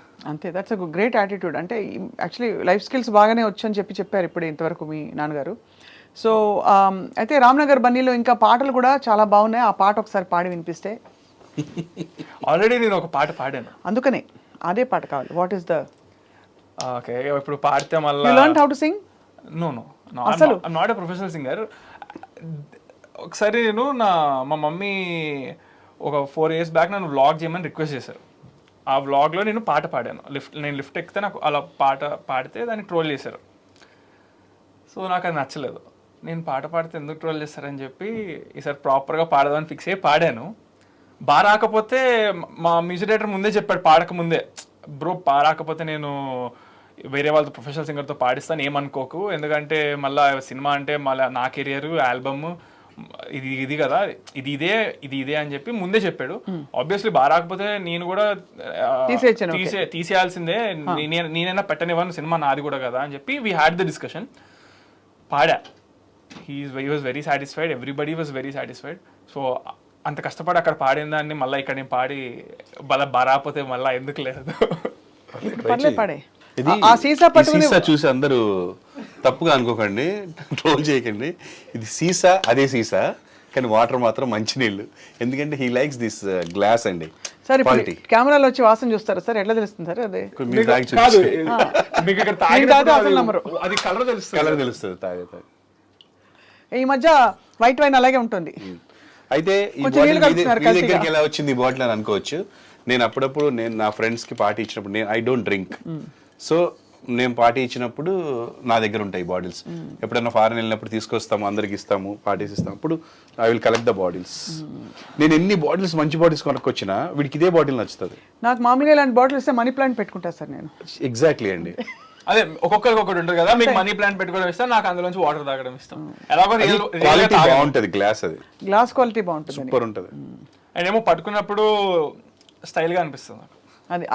That's a great attitude. అంటే యాక్చువల్లీ లైఫ్ స్కిల్స్ బాగానే వచ్చని చెప్పారు ఇప్పుడు ఇంతవరకు మీ నాన్నగారు. సో అయితే రామ్నగర్ బన్నీలో ఇంకా పాటలు కూడా చాలా బాగున్నాయి. ఆ పాట ఒకసారి పాడి వినిపిస్తే. ఆల్రెడీ నేను ఒక పాట పాడాను, అందుకనే అదే పాట కావాలి. వాట్ ఈస్ ద ఓకే ఇప్పుడు పాడితే మళ్ళీ you learn how to sing? No I'm not a professional singer. ఒకసారి నేను మా మమ్మీ ఒక 4 years బ్యాక్ నన్ను వ్లాగ్ చేయమని రిక్వెస్ట్ చేశారు. ఆ వ్లాగ్లో నేను పాట పాడాను. నేను లిఫ్ట్ ఎక్కితే నాకు అలా పాట పాడితే దాన్ని ట్రోల్ చేశారు. సో నాకు అది నచ్చలేదు. నేను పాట పాడితే ఎందుకు ట్రోల్ చేస్తారని చెప్పి ఈసారి ప్రాపర్గా పాడదామని ఫిక్స్ అయ్యి పాడాను. బాగా రాకపోతే మా మ్యూజిక్ డైరెక్టర్ ముందే చెప్పాడు పాడక ముందే, బ్రో రాకపోతే నేను వేరే వాళ్ళతో ప్రొఫెషనల్ సింగర్తో పాడిస్తాను, ఏమనుకోకు, ఎందుకంటే మళ్ళీ సినిమా అంటే మళ్ళీ నా కెరియర్ ఆల్బమ్ ఇది కదా, ఇది ఇదే అని చెప్పి ముందే చెప్పాడు. ఆబ్వియస్లీ బాగా రాకపోతే నేను కూడా తీసేయాల్సిందే, నేనైనా పెట్టనివ్వను, సినిమా నాది కూడా కదా అని చెప్పి వీ హ్యాడ్ ద డిస్కషన్. పాడా, he was very satisfied, everybody was very satisfied. So అంత కష్టపడి అక్కడ పాడిన దాన్ని మళ్ళీ ఇక్కడ నేను పాడి బాగా రాకపోతే మళ్ళీ ఎందుకు లేదు. ఇది సీసా చూసి అందరూ తప్పుగా అనుకోకండి, ట్రోల్ చేయకండి. ఇది సీసా, అదే సీసా, కానీ వాటర్ మాత్రం మంచి నీళ్ళు. ఎందుకంటే హీ లైక్స్ దిస్ గ్లాస్ అండి. సార్ కెమెరాలో వచ్చి వాసన చూస్తారా సార్? ఎట్లా తెలుస్తుంది సార్? అదే అది కలర్ తెలుస్తుంది తాగితే. ఈ మధ్య వైట్ వైన్ అలాగే ఉంటుంది. అయితే ఈ దగ్గరికి ఎలా వచ్చింది ఈ బాటిల్ అని అనుకోవచ్చు. నేను అప్పుడప్పుడు నా ఫ్రెండ్స్ కి పార్టీ ఇచ్చినప్పుడు, ఐ డోంట్ డ్రింక్, సో నేను పార్టీ ఇచ్చినప్పుడు నా దగ్గర ఉంటాయి బాటిల్స్. ఎప్పుడైనా ఫారెన్ వెళ్ళినప్పుడు తీసుకొస్తాము, అందరికి ఇస్తాము, పార్టీస్ ఇస్తాము. అప్పుడు I will collect the bottles. నేను ఎన్ని బాటిల్స్ మంచి బాటిల్స్ కొనుక్కొచ్చినా వీడికి ఇదే బాటిల్ నచ్చుతుంది. నాకు మామూలుగా ఇలాంటి బాటిల్ ఇస్తే మనీ ప్లాంట్ పెట్టుకుంటా సార్ నేను. ఎగ్జాక్ట్లీ అండి. అదే ఒక్కొక్కరికి ఒకటి ఉంటుంది కదా, మీకు మనీ ప్లాంట్ పెట్టుకోవడం ఇష్టం, నాకు అందులోంచి వాటర్ తాగడం ఇష్టం. ఎలాగో క్వాలిటీ బాగుంటది, గ్లాస్ అది గ్లాస్ క్వాలిటీ బాగుంటుంది, సూపర్ ఉంటుంది. అండ్ ఏమో పట్టుకున్నప్పుడు స్టైల్ గా అనిపిస్తుంది నాకు. అది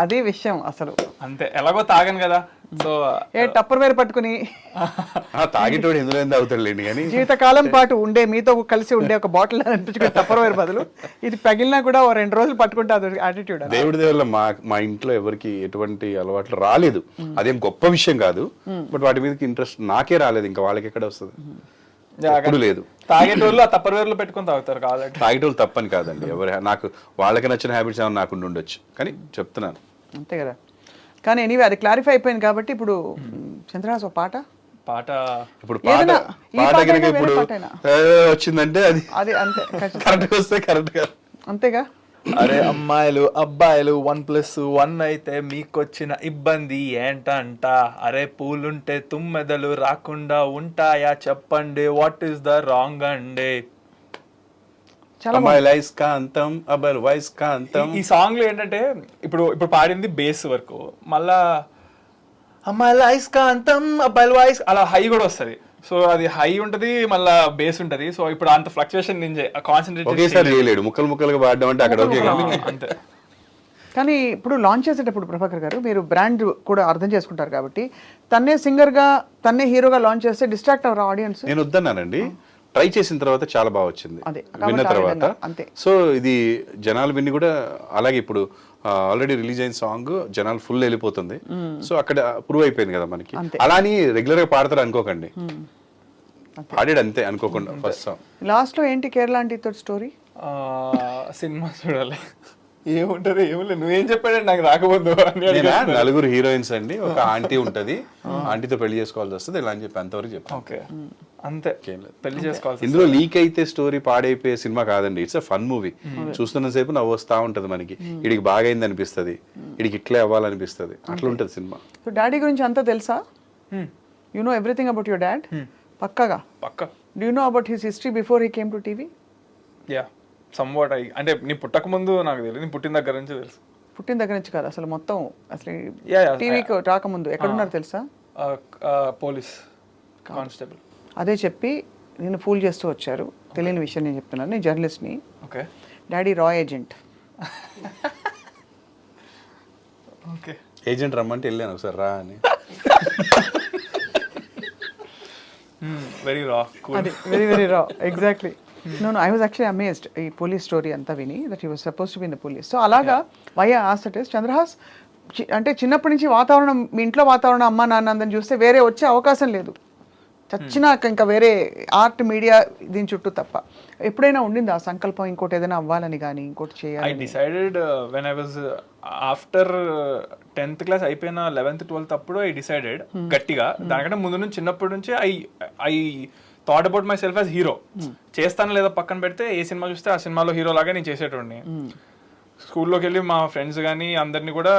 అదే విషయం అసలు. అంతే, ఎలాగో తాగను కదా, సో టప్పర్ వేర్ పట్టుకుని తాగేటోడు ఎందులో అవుతాడులేండి, కానీ జీవితకాలం పాటు ఉండే మీతో కలిసి ఉండే ఒక బాటిల్ అనిపించుకునే టప్పర్ వేర్ బదులు ఇది పగిలినా కూడా 2 రోజులు పట్టుకుంటే అది యాటిట్యూడ్. దేవుడి దేవుళ్ళ మా ఇంట్లో ఎవరికి ఎటువంటి అలవాట్లు రాలేదు, అదేం గొప్ప విషయం కాదు. బట్ వాటి మీదకి ఇంట్రెస్ట్ నాకే రాలేదు, ఇంకా వాళ్ళకి ఎక్కడ వస్తుంది, ఎప్పుడు లేదు. తాగేటోళ్ళు ఆ టప్పర్ వేర్లో పెట్టుకుని తాగుతారు కాబట్టి. తాగేటోళ్ళు తప్పని కాదండి, ఎవరు నాకు వాళ్ళకి నచ్చిన హ్యాబిట్స్ ఏమైనా నాకు ఉండొచ్చు, కానీ చెప్తున్నాను అంతే కదా. కానీ ఎనీవే అది క్లారిఫై అయిపోయింది కాబట్టి ఇప్పుడు చంద్రహాస్ పాట ఇప్పుడు ఇప్పుడు వచ్చిందంటే అది అంతే కరెక్ట్ వస్తే కరెక్ట్ గా అంతేగా. అరే అమ్మాయిలు అబ్బాయిలు 1+1 అయితే మీకొచ్చిన ఇబ్బంది ఏంటంట? అరే పూలుంటే తుమ్మెదలు రాకుండా ఉంటాయా చెప్పండి, వాట్ ఈస్ ద రాంగ్ అండి? ఈ సాంగ్ లో ఏంటంటే ఇప్పుడు పాడింది బేస్ వరకు, మళ్ళా అమ్మాయిల ఐస్కాంతం అబ్బాయిల వాయిస్ అలా హై కూడా వస్తుంది. సో అది హై ఉంటది, మళ్ళా బేస్ ఉంటది. సో ఇప్పుడు అంత ఫ్లక్చుయేషన్ నేను కాన్సన్ట్రేట్ ముక్కలుగా పాడడం అంటే అక్కడ అంతే. కానీ ఇప్పుడు లాంచ్ చేసేటప్పుడు ప్రభాకర్ గారు మీరు బ్రాండ్ కూడా అర్థం చేసుకుంటారు కాబట్టి తన్నే సింగర్ గా తన్నే హీరోగా లాంచ్ చేస్తే డిస్ట్రాక్ట్ అవర్ ఆడియన్స్. నేను వద్దన్నానండి, ట్రై చేసిన తర్వాత చాలా బాగా వచ్చింది, విన్న తర్వాత. సో ఇది జనాలు విని కూడా అలాగే ఇప్పుడు ఆల్రెడీ రిలీజ్ అయిన సాంగ్ జనాలు ఫుల్ వెళ్ళిపోతుంది. సో అక్కడ ప్రూవ్ అయిపోయింది కదా మనకి. అలా అని రెగ్యులర్ గా పాడతారు అనుకోకండి, పాడాడు అంతే అనుకోకుండా. ఫస్ట్ సాంగ్ లాస్ట్ లో ఏంటి కేరళ ఆంటీ తోటి స్టోరీ? సినిమా చూడాలి, ఏముంటది ఏముంది, నువ్వేం చెప్పాడండి నాకు రాకపోదు. 4 హీరోయిన్స్ అండి, ఒక ఆంటీ ఉంటది, ఆంటీతో పెళ్లి చేసుకోవాల్సి వస్తుంది ఇలా అని చెప్పి అంతవరకు చెప్పాను. ఓకే అంతే, పెళ్లి చేసుకోవాలి. ఇందులో లీక్ అయితే స్టోరీ పాడైపోయే సినిమా కాదండి, ఇట్స్ అ ఫన్ మూవీ. చూస్తున్న సేపు నవ్వు వస్తా ఉంటది మనకి, ఇడికి బాగా అయింది అనిపిస్తుంది, ఇడికి ఇట్లే అవ్వాలనిపిస్తుంది, అట్లా ఉంటది సినిమా. సో డాడీ గురించి అంతా తెలుసా? You know everything about your dad? పక్కాగా? పక్కా. Do you know about his history before he came to TV? Yeah somewhat. అంటే నీ పుట్టక ముందు నాకు తెలియదు, నీ పుట్టిన దగ్గర నుంచి తెలుసు. పుట్టిన దగ్గర నుంచి కాదు అసలు మొత్తం అసలు Yeah, yeah. టీవీకి రాకముందు ఎక్కడున్నారు తెలుసా? Police constable. అదే చెప్పి నేను ఫూల్ చేస్తూ వచ్చారు. తెలియని విషయం నేను చెప్తున్నాను. నేను జర్నలిస్ట్ని. ఓకే డాడీ రా ఏజెంట్. ఓకే ఏజెంట్ రమ్మంటే వెళ్ళాను ఒకసారి రా అని. వెరీ రా అది very very raw exactly. No I was actually amazed ఈ పోలీస్ స్టోరీ అంతా విని that he was suppose to be in the police. So అలాగా why I asked it is Chandrahas అంటే చిన్నప్పటి నుంచి వాతావరణం మీ ఇంట్లో వాతావరణం అమ్మ నాన్న అందరిని చూస్తే వేరే వచ్చే అవకాశం లేదు చచ్చినాక ఇంకా వేరే ఆర్ట్ మీడియా దీని చుట్టూ తప్ప. ఎప్పుడైనా ఉండింది ఆ సంకల్పం ఇంకోటి ఏదైనా అవ్వాలని కానీ ఇంకోటి ఐ చేయాలి? Decided when I was after 10th class అయిపోయిన 11th 12th అప్పుడు ఐ డిసైడెడ్ గట్టిగా. దానికంటే ముందు నుంచి చిన్నప్పటి నుంచి I thought about my self as hero. చేస్తాను లేదా పక్కన పెడితే ఏ సినిమా చూస్తే ఆ సినిమాలో హీరో లాగా నేను చేసేటోడిని. స్కూల్లోకి వెళ్ళి మా ఫ్రెండ్స్ కానీ అందరినీ కూడా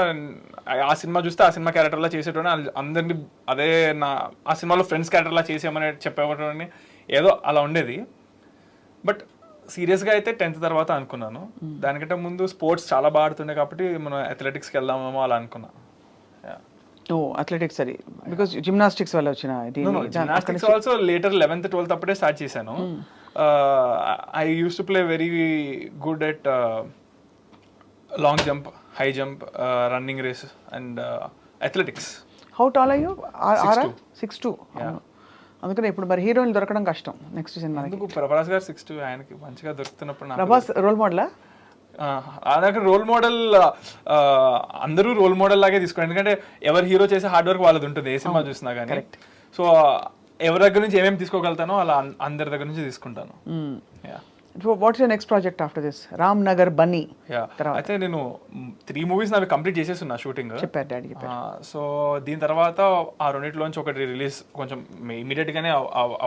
ఆ సినిమా చూస్తే ఆ సినిమా క్యారెక్టర్లా చేసేటోని, అందరినీ అదే ఆ సినిమాలో ఫ్రెండ్స్ క్యారెక్టర్లా చేసేయమని చెప్పేవాడిని. ఏదో అలా ఉండేది. బట్ సీరియస్గా అయితే 10th తర్వాత అనుకున్నాను. దానికంటే ముందు స్పోర్ట్స్ చాలా బాగా ఆడుతుండే కాబట్టి మనం అథ్లెటిక్స్కి వెళ్దామేమో అలా అనుకున్నా. ఓ అథ్లెటిక్స్ అది బికాస్ జిమ్నాస్టిక్స్ వల్ల వచ్చిన gymnastics also later 11th 12th అప్పుడే స్టార్ట్ చేశాను. I use to play very good at long jump, high jump, running race and athletics. How tall అయ్యో? 6'2". అందుకని ఇప్పుడు మరి హీరోయిన్ దొరకడం కష్టం నెక్స్ట్ సినిమా. ప్రభాస్ గారు 6'2", ఆయనకి మంచిగా దొరుకుతున్నప్పుడు ప్రభాస్ రోల్ మోడలా? నాకు రోల్ మోడల్ అందరూ రోల్ మోడల్ లాగే తీసుకోండి. ఎందుకంటే ఎవరు హీరో చేసే హార్డ్ వర్క్ వాళ్ళది ఉంటుంది ఏ సినిమా చూసినా కానీ. సో ఎవరి దగ్గర నుంచి ఏమేమి తీసుకోగలుగుతానో అలా అందరి దగ్గర నుంచి తీసుకుంటాను. What's your next project after this? Ram Nagar Bunny. అయితే నేను 3 మూవీస్ నావి కంప్లీట్ చేసేస్తున్నా షూటింగ్. చెప్పారు డాడీ. సో దీని తర్వాత ఆ రెండిట్లోంచి ఒకటి రిలీజ్ కొంచెం ఇమీడియట్ గానే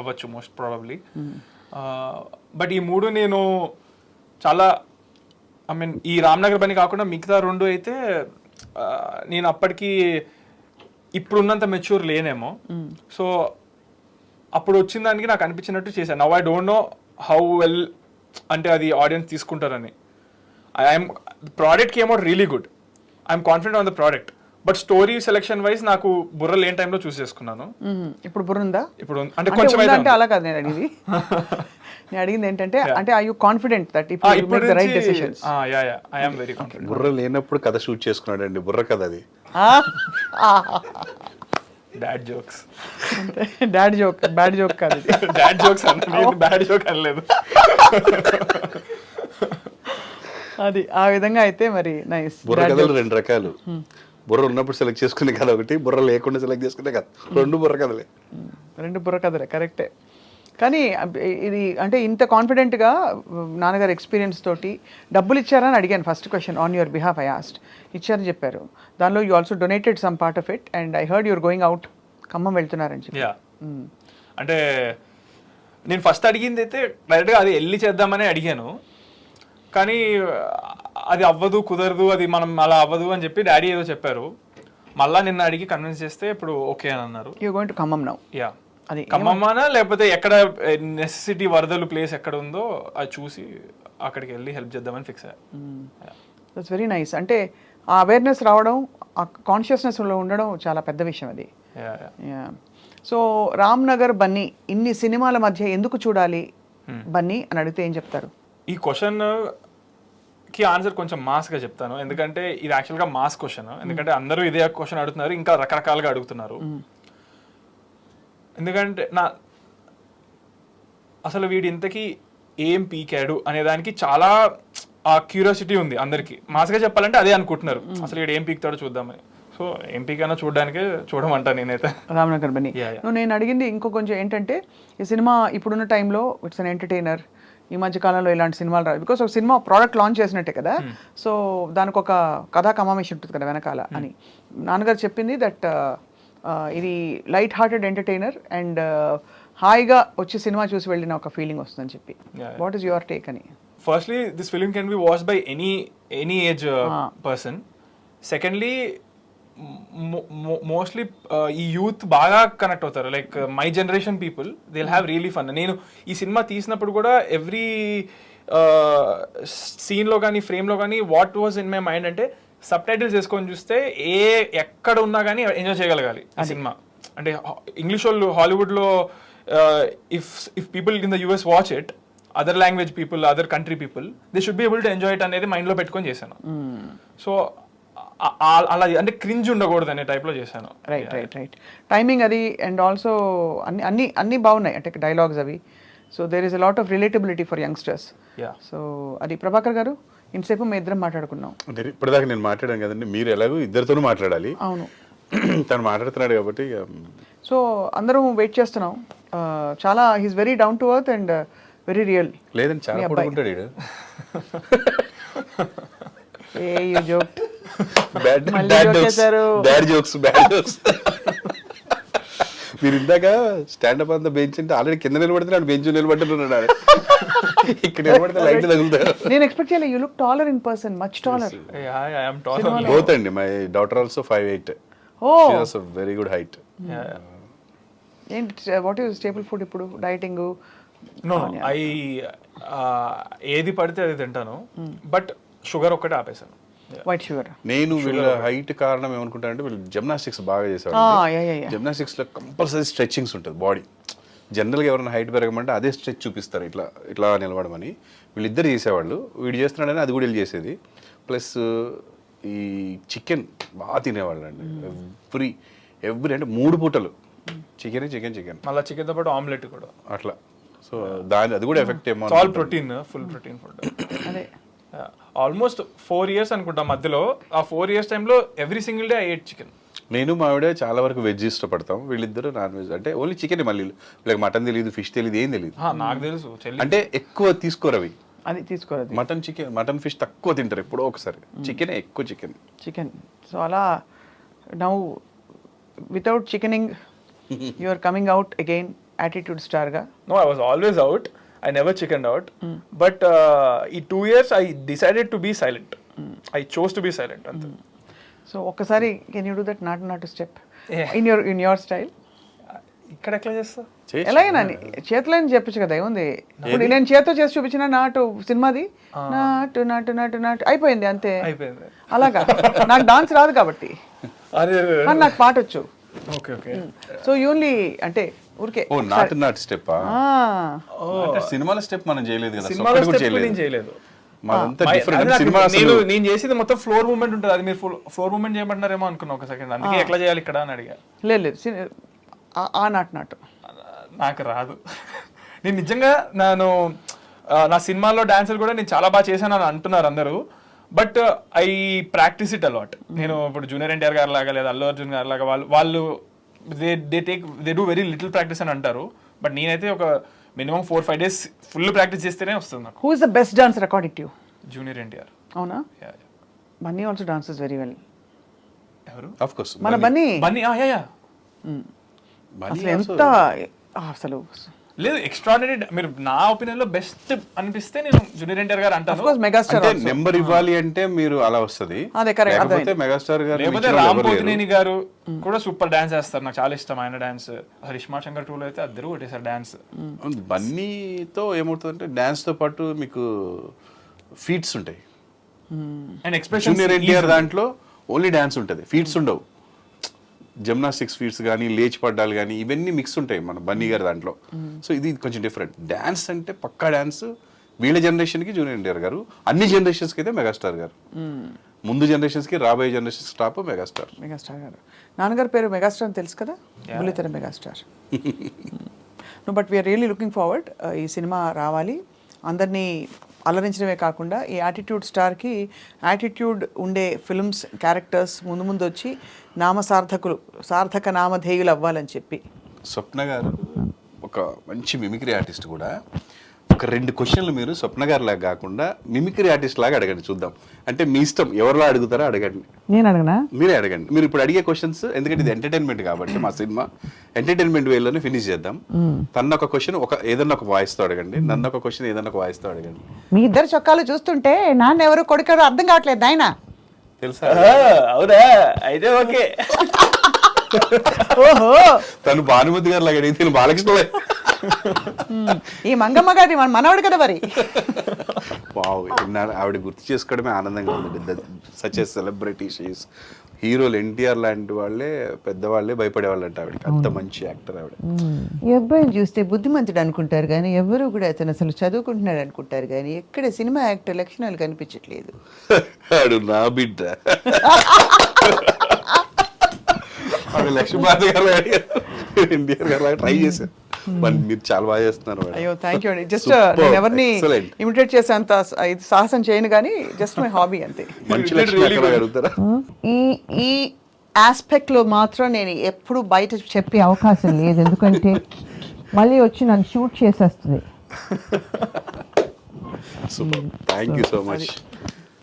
అవ్వచ్చు మోస్ట్ ప్రాబబ్లీ. బట్ ఈ 3 నేను చాలా ఐ మీన్ ఈ రామ్ నగర్ బన్నీ కాకుండా మిగతా 2 అయితే నేను అప్పటికి ఇప్పుడున్నంత మెచ్యూర్ లేనేమో. సో అప్పుడు వచ్చిన దానికి నాకు అనిపించినట్టు చేశాను. Now I don't know how well అంటే అది ఆడియన్స్ తీసుకుంటారని. I'm product came out really good. I'm confident on the product. But story selection wise నాకు బుర్ర లేని టైంలో చూస్ చేసుకున్నాను. ఇప్పుడు బుర్ర ఉందా? ఇప్పుడు అంటే కొంచెం అంటే అలా కాదు నేను అడిగింది. నేను అడిగింది ఏంటంటే అంటే I you confident that if you make the right decisions? Yeah I am very confident. బుర్ర లేనప్పుడు కథ షూట్ చేసుకున్నాడండి. బుర్ర కథ అది. Dad jokes. Dad joke, bad joke కాదు. డాడ్ జోక్స్ అన్నది, బ్యాడ్ జోక్ అనలేదు. అది ఆ విధంగా అయితే మరి నైస్. బుర్ర కథలు 2 రకాలు. బుర్ర ఉన్నప్పుడు సెలెక్ట్ చేసుకునే కథ ఒకటి, బుర్ర లేకుండా సెలెక్ట్ చేసుకునే కథ. 2 బుర్ర కథలే. 2 బుర్ర కథలే కరెక్టే. కానీ ఇది అంటే ఇంత కాన్ఫిడెంట్గా నాన్నగారు ఎక్స్పీరియన్స్ తోటి డబ్బులు ఇచ్చారని అడిగాను. First question on your behalf I asked. ఇచ్చారని చెప్పారు. దానిలో you also donated some part of it and I heard your going out, Khammam వెళ్తున్నారని చెప్పి. అంటే నేను ఫస్ట్ అడిగింది అయితే డైరెక్ట్గా అది వెళ్ళి చేద్దామని అడిగాను. కానీ అది అవ్వదు, కుదరదు, అది మనం అలా అవ్వదు అని చెప్పి డాడీ ఏదో చెప్పారు. మళ్ళీ నిన్న అడిగి కన్విన్స్ చేస్తే ఇప్పుడు ఓకే అని అన్నారు. You going to Khammam now? Yeah. అది ఖమ్మమానా లేకపోతే ఎక్కడ నెసెసిటీ వరదలు ప్లేస్ ఎక్కడ ఉందో అది చూసి అక్కడికి వెళ్ళి హెల్ప్ చేద్దామని ఫిక్స్ అయ్యా. That's very nice. అంటే ఆ అవేర్నెస్ రావడం, ఆ కాన్షియస్నెస్లో ఉండడం చాలా పెద్ద విషయం అది. సో రామ్ నగర్ బన్నీ ఇన్ని సినిమాల మధ్య ఎందుకు చూడాలి బన్నీ అని అడిగితే ఏం చెప్తారు? ఈ క్వశ్చన్ కి ఆన్సర్ కొంచెం మాస్గా చెప్తాను. ఎందుకంటే ఇది యాక్చువల్గా మాస్ క్వశ్చన్. ఎందుకంటే అందరూ ఇదే క్వశ్చన్ అడుగుతున్నారు, ఇంకా రకరకాలుగా అడుగుతున్నారు. ఎందుకంటే అసలు వీడి ఇంతకీ ఏం పీకాడు అనే దానికి చాలా ఆ క్యూరియాసిటీ ఉంది అందరికి. మాస్గా చెప్పాలంటే అదే అనుకుంటున్నారు, అసలు వీడు ఏం పీకుతాడో చూద్దామని. సో ఏం పీకైనా చూడడానికే చూడమంటా నేనైతే రామ్నగర్ బన్నీ. నేను అడిగింది ఇంకో కొంచెం ఏంటంటే ఈ సినిమా ఇప్పుడున్న టైంలో ఇట్స్ అన్ ఎంటర్టైనర్. ఈ మధ్య కాలంలో ఇలాంటి సినిమాలు రావు బికాస్ ఒక సినిమా ప్రోడక్ట్ లాంచ్ చేసినట్టే కదా. సో దానికి ఒక కథా కమామేషన్ ఉంటుంది కదా వెనకాల అని నాన్నగారు చెప్పింది. దట్ ఇది లైట్ హార్టెడ్ ఎంటర్టైనర్ అండ్ హాయిగా వచ్చి సినిమా చూసి వెళ్ళిన ఒక ఫీలింగ్ వస్తుందని చెప్పి. వాట్ ఈస్ యువర్ టేక్ అని? Firstly this film can be watched by any age person. Secondly mostly ఈ యూత్ బాగా కనెక్ట్ అవుతారు. Like my generation people they will have really fun. నేను ఈ సినిమా తీసినప్పుడు కూడా ఎవ్రీ సీన్లో కానీ ఫ్రేమ్లో కానీ what was in my mind అంటే సబ్ టైటిల్స్ వేసుకొని చూస్తే ఎక్కడ ఉన్నా కానీ ఎంజాయ్ చేయగలగాలి ఆ సినిమా. అంటే ఇంగ్లీష్ వాళ్ళు హాలీవుడ్లో if people in the US watch it, other language people, other country people, they should be able to enjoy it అనేది మైండ్లో పెట్టుకొని చేశాను. సో అలా అంటే క్రింజ్ ఉండకూడదు అనే టైప్లో చేశాను. రైట్ టైమింగ్ అది, అండ్ ఆల్సో అన్ని బాగున్నాయి అంటే డైలాగ్స్ అవి. So there is a lot of relatability for youngsters. సో అది ప్రభాకర్ గారు ఇంతసేపు మేము ఇద్దరం మాట్లాడుకున్నాం. అంటే ఇప్పటిదాకా నేను మాట్లాడాను కదండి, మీరు ఎలాగో ఇద్దరితోనూ మాట్లాడాలి. అవును, తను మాట్లాడుతున్నాడు కాబట్టి. సో అందరం వెయిట్ చేస్తున్నాం. చాలా he's very down to earth and very real. లేదండి, చాలా పడుకుంటాడు ఈడు. Bad jokes. మీరు ఇందాక స్టాండప్ అంతా బెంచ్ అంటే ఆల్రెడీ కింద నిలబడుతున్నాడు, బెంచ్ నిలబడుతున్నాడు, ఇక్కడ నిలబడితే లైట్ తగులుతారు. నేను ఎక్స్పెక్ట్ చేయలేదు. You look taller in person, much taller. Both అండి. My daughter also 5'8". Oh, she has a very good height. ఏంటి వాట్ ఈస్ స్టేబుల్ ఫుడ్ ఇప్పుడు డైటింగ్? నో, ఏది పడితే అది తింటాను, బట్ షుగర్ ఒక్కటే ఆపేసాను. White sugar. నేను వీళ్ళ హైట్ కారణం ఏమనుకుంటానంటే వీళ్ళు జిమ్నాస్టిక్స్ బాగా చేసేవాళ్ళు. జిమ్నాస్టిక్స్ లో కంపల్సరీ స్ట్రెచ్చింగ్స్ ఉంటుంది బాడీ. జనరల్గా ఎవరైనా హైట్ పెరగమంటే అదే స్ట్రెచ్ చూపిస్తారు, ఇట్లా ఇట్లా నిలబడమని. వీళ్ళిద్దరు చేసేవాళ్ళు. వీడు చేస్తున్నాడని అది కూడా వీళ్ళు చేసేది. ప్లస్ ఈ చికెన్ బాగా తినేవాళ్ళు అండి. ఎవ్రీ అంటే 3 పూటలు చికెన్ మళ్ళీ చికెన్తో పాటు ఆమ్లెట్ కూడా అట్లా. సో అది కూడా ఎఫెక్ట్ ఏమో. All protein, full protein food. అదే ఆల్మోస్ట్ 4 years అనుకుంటా మధ్యలో. ఆ 4 years టైంలో every single day I at chicken. నేను మా ఆవిడ చాలా వరకు వెజ్ ఇష్టపడతాం. వీళ్ళిద్దరు నాన్ వెజ్. అంటే ఓన్లీ చికెన్. మళ్ళీ వీళ్ళకి మటన్ తెలియదు, ఫిష్ తెలియదు, ఏం తెలియదు. నాకు తెలుసు. అంటే ఎక్కువ తీసుకోరు అవి. అది తీసుకోరు. మటన్ ఫిష్ తక్కువ తింటారు, ఎప్పుడో ఒకసారి. చికెన్ ఎక్కువ చికెన్. సో అలా now without chickening you are coming out again attitude star గా. No, I was always out. I never chickened out. But in 2 years I decided to be silent. I chose to be silent. So ఒక్కసారి can you do that నాటు step in your style? ఇక్కడ ఎట్లా చేస్తా? ఎలాగైనా చేతిలో చెప్పచ్చు కదా, ఏముంది. ఇప్పుడు నేను చేతితో చేసి చూపించిన నాటు సినిమాది నాటు నాటు నాటు నాటు అయిపోయింది అంతే. అయిపోయింది. అలాగా నాకు డాన్స్ రాదు కాబట్టి, కానీ నాకు పాట వచ్చు. ఓకే. సో ఓన్లీ అంటే ఊరికే నాటు స్టెప్. సినిమాల స్టెప్ మనం చేయలేదు కదా. సినిమాలో స్టెప్ నేను చేయలేదు. నేను చేసేది మొత్తం ఫ్లోర్ మూవ్మెంట్ ఉంటుంది. అది మీరు ఫ్లోర్ మూవ్మెంట్ చేయమంటున్నారేమో అనుకున్నా ఒక సెకండ్. అందుకే ఎట్లా చేయాలి ఇక్కడ అని అడిగా. లేదు ఆ నాటు నాకు రాదు. నేను నిజంగా నా సినిమాలో డాన్సులు కూడా నేను చాలా బాగా చేశాను అని అంటున్నారు అందరూ. But I practice it a lot. నేను ఇప్పుడు జూనియర్ ఎన్టీఆర్ గారు లాగా లేదా అల్లు అర్జున్ గారు లాగా వాళ్ళు they do very little practice అని అంటారు. బట్ నేనైతే ఒక మినిమం 4-5 days ఫుల్ ప్రాక్టీస్ చేస్తేనే వస్తుంది నాకు. Who is the best dancer according to you? Junior NTR. అవునా? Bunny also dances very well. ఎవరు? ఆఫ్ కోర్స్ మన బన్నీ. అసలు ఎంత అసలు లేదు, ఎక్స్ట్రాడినరీ. మీరు నా ఒపీనియన్ లో బెస్ట్ అనిపిస్తే నేను జూనియర్ ఎన్టీఆర్ గారు అంటాను. మెగాస్టార్ నెంబర్ ఇవ్వాలి అంటే మీరు అలా వస్తుంది. మెగాస్టార్ గారు, లేకపోతే రామ్ పోతినేని గారు కూడా సూపర్ డాన్స్ చేస్తారు. నాకు చాలా ఇష్టం ఆయన డాన్స్. హరిష్మా శంకర్ 2 లో అయితే అద్దరు కొట్టేసారు డాన్స్. బన్నీతో ఏమవుతుందంటే డాన్స్ తో పాటు మీకు ఫీట్స్ ఉంటాయి. And expression. జూనియర్ ఎన్టీఆర్ దాంట్లో ఓన్లీ డాన్స్ ఉంటుంది, ఫీట్స్ ఉండవు. జిమ్నాస్టిక్స్ ఫీట్స్ కానీ, లేచి పడ్డాలు కానీ, ఇవన్నీ మిక్స్ ఉంటాయి మన బన్నీ గారి దాంట్లో. సో ఇది కొంచెం డిఫరెంట్. డాన్స్ అంటే పక్కా డాన్స్. వీళ్ళ జనరేషన్కి జూనియర్ ఎన్టీఆర్ గారు, అన్ని జనరేషన్స్కి అయితే మెగాస్టార్ గారు. ముందు జనరేషన్స్కి, రాబోయే జనరేషన్స్ టాప్ మెగాస్టార్ గారు. నాన్నగారి పేరు మెగాస్టార్ అని తెలుసు కదా, బుల్లితెర megastar. No, but we're really looking forward. ఈ సినిమా రావాలి, అందరినీ అలరించడమే కాకుండా ఈ యాటిట్యూడ్ స్టార్కి యాటిట్యూడ్ ఉండే ఫిల్మ్స్ క్యారెక్టర్స్ ముందు వచ్చి సార్థక నామధేయులు అవ్వాలని చెప్పి. స్వప్న గారు ఒక మంచి మిమిక్రీ ఆర్టిస్ట్ కూడా. ఒక 2 క్వశ్చన్లు మీరు స్వప్న గారి లాగా కాకుండా మిమిక్రీ ఆర్టిస్ట్ లాగా అడగండి, చూద్దాం. అంటే మీ ఇష్టం, ఎవరిలో అడుగుతారో అడగండి. నేను అడగనా? మీరే అడగండి. మీరు ఇప్పుడు అడిగే క్వశ్చన్స్, ఎందుకంటే ఇది ఎంటర్టైన్మెంట్ కాబట్టి మా సినిమా ఎంటర్టైన్మెంట్ వేలోనే ఫినిష్ చేద్దాం. తన ఒక క్వశ్చన్ ఏదన్నా ఒక వాయిస్తో అడగండి, నన్ను ఒక క్వశ్చన్ ఏదన్నా ఒక వాయిస్తో అడగండి. మీ ఇద్దరు చొక్కాలు చూస్తుంటే నాన్న ఎవరు కొడుకారు అర్థం కావట్లేదు ఆయన. తెలుసా? అవునా? అయితే ఓకే. ఓహో, తను భానుమతి గారు లాగా తిను బాలకృష్ణ. ఈ మంగమ్మ గారి మనవాడు కదా మరి. వావ్, ఆవిడ గుర్తు చేసుకోవడమే ఆనందంగా ఉంది. Such a celebrity she's. హీరోలు ఎన్టీఆర్ లాంటి వాళ్ళే పెద్దవాళ్ళే భయపడేవాళ్ళంట ఆవిడకి, అంత మంచి యాక్టర్ ఆవిడ. ఈ అబ్బాయిని చూస్తే బుద్ధిమంతుడు అనుకుంటారు కానీ ఎవరు కూడా అతను అసలు చదువుకుంటున్నాడు అనుకుంటారు కానీ ఎక్కడ సినిమా యాక్టర్ లక్షణాలు కనిపించట్లేదు. ఆడు నా బిడ్డ. ఆవిడ లక్ష్మీపార్వతి గారు ఎన్టీఆర్ గారు ట్రై చేశారు. మీరు చాలా బాగా చేస్తున్నారు మేడం. అయ్యో థ్యాంక్ యూ అండి. జస్ట్ Superb, నేను ఎవరిని excellent. ఇమిటేట్ చేసేంత ఇది సాహసం చేయను కానీ జస్ట్ మై హాబీ అంతే. మంచి లక్ష్మీ అక్కడ అడుగుతారా? ఈ ఈ ఆస్పెక్ట్లో మాత్రం నేను ఎప్పుడు బయట చెప్పే అవకాశం లేదు, ఎందుకంటే మళ్ళీ వచ్చి నన్ను షూట్ చేసేస్తుంది. Super, thank you so much.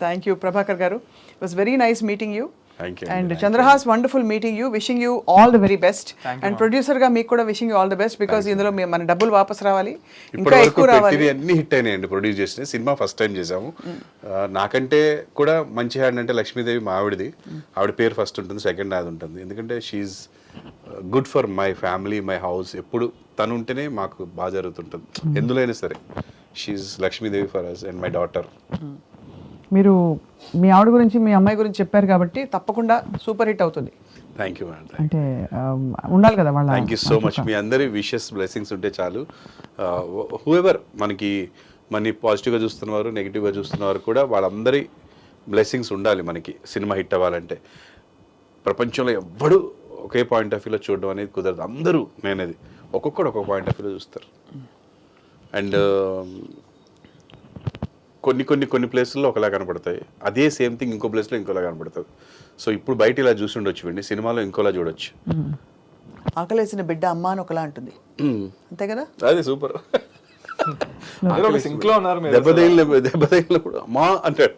Thank you Prabhakar garu. It was very nice meeting you. Thank you. And Chandrahas wonderful meeting you. Wishing you all the very best. And producer గా మీకు కూడా wishing you all the best, because ఇందులో మన డబ్బులు వాపస్ రావాలి, ఇంకా ఎక్కువ రావాలి. అన్ని హిట్ అయినాయండి ప్రొడ్యూస్ చేసిన సినిమా. ఫస్ట్ టైం చేసాము. నాకంటే కూడా మంచి హ్యాండ్ అంటే లక్ష్మీదేవి మా ఆవిడది. ఆవిడ పేరు ఫస్ట్ ఉంటుంది, సెకండ్ అది ఉంటుంది. ఎందుకంటే she's good for my family, my house. ఎప్పుడు తను ఉంటేనే మాకు బాగా జరుగుతుంటుంది ఎందులో అయినా సరే. She's Lakshmidevi for us and my daughter. మీరు మీ ఆవిడ గురించి మీ అమ్మాయి గురించి చెప్పారు కాబట్టి తప్పకుండా సూపర్ హిట్ అవుతుంది. Thank you madam. అంటే ఉండాలి కదా వాళ్ళ. Thank you so much. మీ అందరి విషెస్ బ్లెస్సింగ్స్ ఉంటే చాలు. హూఎవర్ మనకి పాజిటివ్గా చూస్తున్నవారు, నెగిటివ్గా చూస్తున్నవారు కూడా వాళ్ళందరి బ్లెస్సింగ్స్ ఉండాలి మనకి సినిమా హిట్ అవ్వాలంటే. ప్రపంచంలో ఎవ్వడు ఒకే పాయింట్ ఆఫ్ వ్యూలో చూడడం అనేది కుదరదు. అందరూ నేనేది ఒక్కొక్కడు ఒక్కొక్క పాయింట్ ఆఫ్ వ్యూలో చూస్తారు. అండ్ కొన్ని ప్లేసుల్లో ఒకలా కనపడతాయి, అదే సేమ్ థింగ్ ఇంకో ప్లేస్లో ఇంకోలా కనపడుతుంది. సో ఇప్పుడు బయట ఇలా చూసి ఉండొచ్చు అండి, సినిమాలో ఇంకోలా చూడొచ్చు. ఆకలేసిన బిడ్డ అమ్మ అని ఒకలా ఉంటుంది, అంతే కదా? అదే సూపర్. సింక్ లో ఉన్నారు మీరు. దెబ్బతగిలినప్పుడు అమ్మా అంటాడు.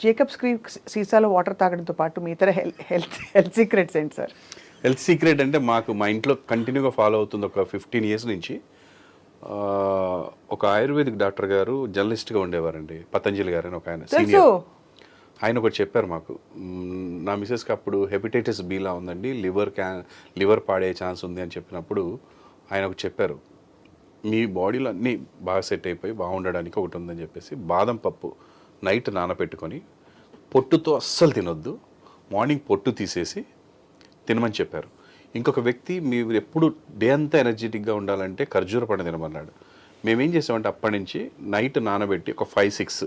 జేకబ్ స్క్రీన్ సీసాలో వాటర్ తాగడంతో పాటు మీ ఇతర హెల్త్ సీక్రెట్స్ ఏంటి సార్? హెల్త్ సీక్రెట్ అంటే మా ఇంట్లో కంటిన్యూగా ఫాలో అవుతుంది ఒక 15 years నుంచి. ఒక ఆయుర్వేదిక్ డాక్టర్ గారు జర్నలిస్ట్గా ఉండేవారండి, పతంజలి గారు అని ఒక ఆయన సీనియర్. ఆయన ఒకటి చెప్పారు మాకు, నా మిసెస్కి అప్పుడు హెపటైటిస్ బీలా ఉందండి, లివర్ పాడే ఛాన్స్ ఉంది అని చెప్పినప్పుడు ఆయన ఒకటి చెప్పారు, మీ బాడీలో అన్నీ బాగా సెట్ అయిపోయి బాగుండడానికి ఒకటి ఉందని చెప్పేసి బాదం పప్పు నైట్ నానబెట్టుకొని పొట్టుతో అస్సలు తినొద్దు, మార్నింగ్ పొట్టు తీసేసి తినమని చెప్పారు. ఇంకొక వ్యక్తి మీరు ఎప్పుడు డే అంతా ఎనర్జెటిక్గా ఉండాలంటే ఖర్జూర పండు తినమన్నాడు. మేమేం చేసామంటే అప్పటి నుంచి నైట్ నానబెట్టి ఒక 5-6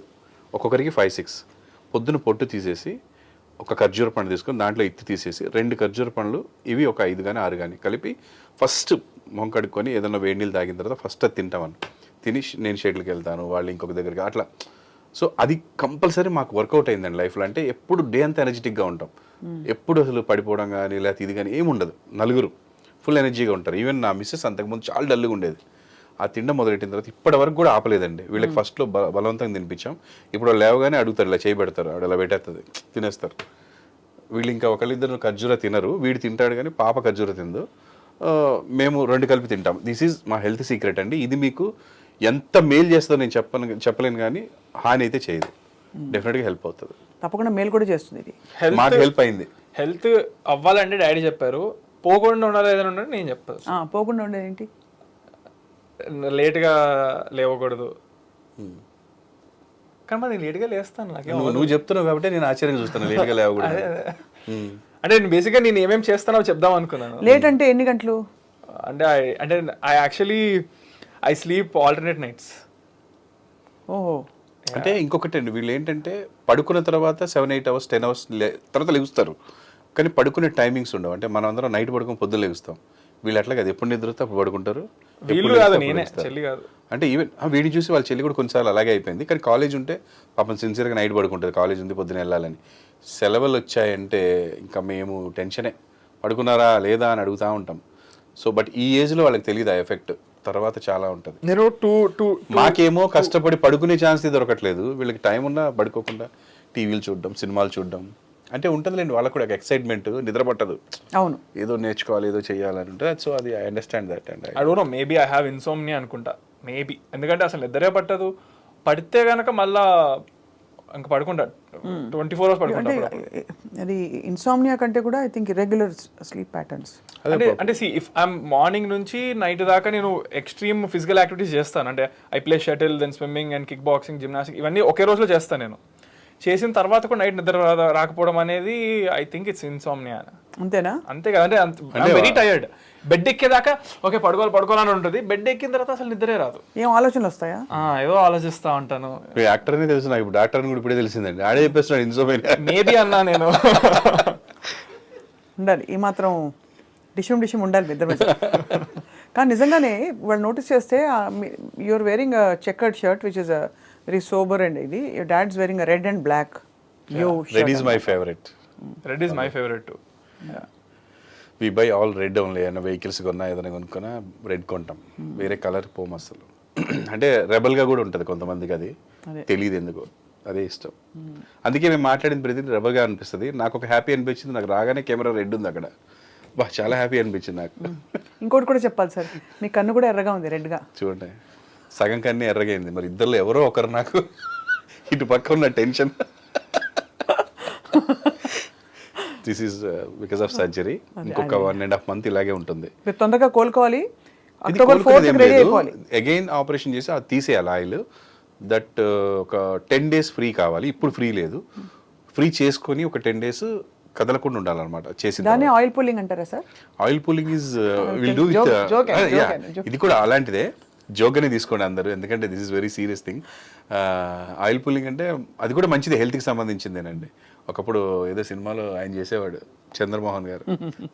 ఒక్కొక్కరికి 5-6 పొద్దున పొట్టు తీసేసి ఒక ఖర్జూర పండు తీసుకొని దాంట్లో ఇత్తి తీసేసి 2 ఖర్జూర పండ్లు ఇవి ఒక 5 కానీ 6 కానీ కలిపి ఫస్ట్ మొహం కడుక్కొని ఏదైనా వేడి నీళ్ళు తాగిన తర్వాత ఫస్ట్ అది తింటామని. తిని నేను షెడ్లకి వెళ్తాను, వాళ్ళు ఇంకొక దగ్గరికి అట్లా. సో అది కంపల్సరీ మాకు వర్కౌట్ అయిందండి లైఫ్లో. అంటే ఎప్పుడు డే అంతా ఎనర్జెటిక్గా ఉంటాం, ఎప్పుడు అసలు పడిపోవడం కానీ లేకపోతే ఇది కానీ ఏముండదు. నలుగురు ఫుల్ ఎనర్జీగా ఉంటారు. ఈవెన్ నా మిస్సెస్ అంతకుముందు చాలా డల్గా ఉండేది. ఆ తిండం మొదలెట్టిన తర్వాత ఇప్పటి వరకు కూడా ఆపలేదండి. వీళ్ళకి ఫస్ట్లో బలవంతంగా తినిపించాం, ఇప్పుడు లేవగానే అడుగుతారు, ఇలా చేయి పెడతారు, ఆవిడ ఇలా పెట్టేస్తుంది, తినేస్తారు. వీళ్ళు ఇంకా ఒకళ్ళిద్దరు ఖర్జూర తినరు, వీడు తింటాడు కానీ పాప ఖర్జూర తిందు, మేము 2 కలిపి తింటాం. దిస్ ఈజ్ మా హెల్త్ సీక్రెట్ అండి. ఇది మీకు ఎంత మేలు చేస్తుందో నేను చెప్పలేను కానీ హాని అయితే చేయదు, డెఫినెట్గా హెల్ప్ అవుతుంది. తప్పకుండా మేలు కూడా చేస్తుంది ఇది. మాకు హెల్ప్ అయింది. హెల్త్ అవ్వాలంటే డాడీ చెప్పారు, పోకుండా ఉండాలి ఏదైనా ఉండాలి నేను చెప్తాను. పోకుండా ఉండేది ఏంటి? లేట్గా లేవకూడదు. కానీ మరి నేను లేట్గా లేస్తాను, నువ్వు చెప్తున్నావు కాబట్టి నేను ఆశ్చర్యంగా చూస్తాను లేట్గా లేవకూడదు. అంటే నేను బేసిక్గా నేను ఏమేమి చేస్తానో చెప్దాం అనుకున్నాను. లేట్ అంటే ఎన్ని గంటలు? అంటే I actually I sleep alternate nights. ఓహో. అంటే ఇంకొకటి అండి, వీళ్ళు ఏంటంటే పడుకున్న తర్వాత 7-8 hours 10 hours తర్వాత లెగుస్తారు, కానీ పడుకునే టైమింగ్స్ ఉండవు. అంటే మనం అందరం నైట్ పడుకొని పొద్దున్న లెగుస్తాం, వీళ్ళు అట్లా కాదు, ఎప్పుడు నిద్రతో అప్పుడు పడుకుంటారు. వీళ్ళు కాదు, నేనే, చెల్లి కాదు. అంటే ఈవెన్ వీడిని చూసి వాళ్ళ చెల్లి కూడా కొన్నిసార్లు అలాగే అయిపోయింది. కానీ కాలేజ్ ఉంటే పాపం సిన్సియర్గా నైట్ పడుకుంటుంది, కాలేజ్ ఉంది పొద్దున వెళ్ళాలని. సెలవులు వచ్చాయంటే ఇంకా మేము టెన్షనే, పడుకున్నారా లేదా అని అడుగుతూ ఉంటాం. సో బట్ ఈ ఏజ్లో వాళ్ళకి తెలియదు ఆ ఎఫెక్ట్, తర్వాత చాలా ఉంటుంది. మాకేమో కష్టపడి పడుకునే ఛాన్స్ దొరకట్లేదు, వీళ్ళకి టైం ఉన్నా పడుకోకుండా టీవీలు చూడడం, సినిమాలు చూడడం అంటే ఉంటుందిలేండి. వాళ్ళకు కూడా ఎక్సైట్మెంట్, నిద్ర పట్టదు. అవును, ఏదో నేర్చుకోవాలి, ఏదో చేయాలని ఉంటుంది. సో అది I understand that. And I don't know, maybe I have insomnia అనుకుంటా, మేబీ. ఎందుకంటే అసలు నిద్రే పట్టదు, పడితే కనుక మళ్ళా ఇంకా పడుకుంటా 24 hours పడుకుంటా అప్పుడప్పుడు. అది ఇన్సామ్నియా కంటే కూడా I think irregular sleep patterns. అంటే ఇఫ్ ఐఎమ్ మార్నింగ్ నుంచి నైట్ దాకా నేను ఎక్స్ట్రీమ్ ఫిజికల్ యాక్టివిటీస్ చేస్తాను. అంటే I play shuttle, then swimming and kick boxing, gymnastic ఇవన్నీ ఒకే రోజులో చేస్తాను నేను. చేసిన తర్వాత కూడా నైట్ నిద్ర రాకపోవడం అనేది ఐ థింక్ ఇట్స్ ఇన్సామ్నియా. అంతేనా? అంతే కదా, అంటే వెరీ టైర్డ్. బెడ్ ఎక్కేదాకా ఓకే పడుకోవాలని ఉంటుంది, బెడ్ ఎక్కిన తర్వాత అసలు నిద్రే రాదు. ఏం ఆలోచనలు వస్తాయా? ఏదో ఆలోచిస్తా ఉంటాను. యాక్టర్ అనే తెలుసు నాకు, ఇప్పుడు డాక్టర్ కూడా ఇప్పుడే తెలిసిందండి. ఆడే చెప్పేస్తున్నాడు ఇన్సోమేనియా. మేబీ అన్నా నేను. ఉండాలి ఈ మాత్రం డిషం ఉండాలి మీ ఇద్దరి మధ్య. కానీ నిజంగానే వాళ్ళు నోటీస్ చేస్తే you're wearing checkered shirt which is very sober and ఇది. Your dad's wearing red and black. Red is my favourite. Red is my favourite too. We buy all red only. ఏమైనా వెహికల్స్ కొన్నా ఏదైనా కొనుక్కున్నా red కొంటాం, వేరే colour పోము అసలు. అంటే రెబల్గా కూడా ఉంటుంది కొంతమందికి, అది తెలియదు ఎందుకో, అదే ఇష్టం. అందుకే మేము మాట్లాడిన ప్రతి రెబల్గా అనిపిస్తుంది. నాకు ఒక హ్యాపీ అనిపించింది, నాకు రాగానే కెమెరా రెడ్ ఉంది అక్కడ, బా చాలా హ్యాపీ అనిపించింది నాకు. ఇంకోటి కూడా చెప్పాలి సార్, మీ కన్ను కూడా ఎర్రగా ఉంది రెడ్గా. చూడండి సగం కన్నీ ఎర్రగైంది. మరి ఇద్దరులో ఎవరో ఒకరు నాకు ఇటు పక్క ఉన్న tension. This is because of surgery. ఇంకొక 1.5 month ఇలాగే ఉంటుంది. మీరు తొందరగా కోలుకోవాలి. అక్టోబర్ 4th రెడీ అయిపోవాలి. అగైన్ ఆపరేషన్ చేసి అది తీసేయాలి ఆయిల్. దట్ ఒక 10 days ఫ్రీ కావాలి. ఇప్పుడు ఫ్రీ లేదు, ఫ్రీ చేసుకొని ఒక 10 days కదలకుండా ఉండాలన్నమాట. చేసి దాన్ని ఆయిల్ పుల్లింగ్ అంటారా sir? Oil pulling is will do with, ఇది కూడా అలాంటిదే. జోక్ అని తీసుకోండి అందరూ, ఎందుకంటే this is very serious thing. Oil pulling అంటే అది కూడా మంచిది, హెల్త్కి సంబంధించిందేనండి. ఒకప్పుడు ఏదో సినిమాలో ఆయన చేసేవాడు చంద్రమోహన్ గారు,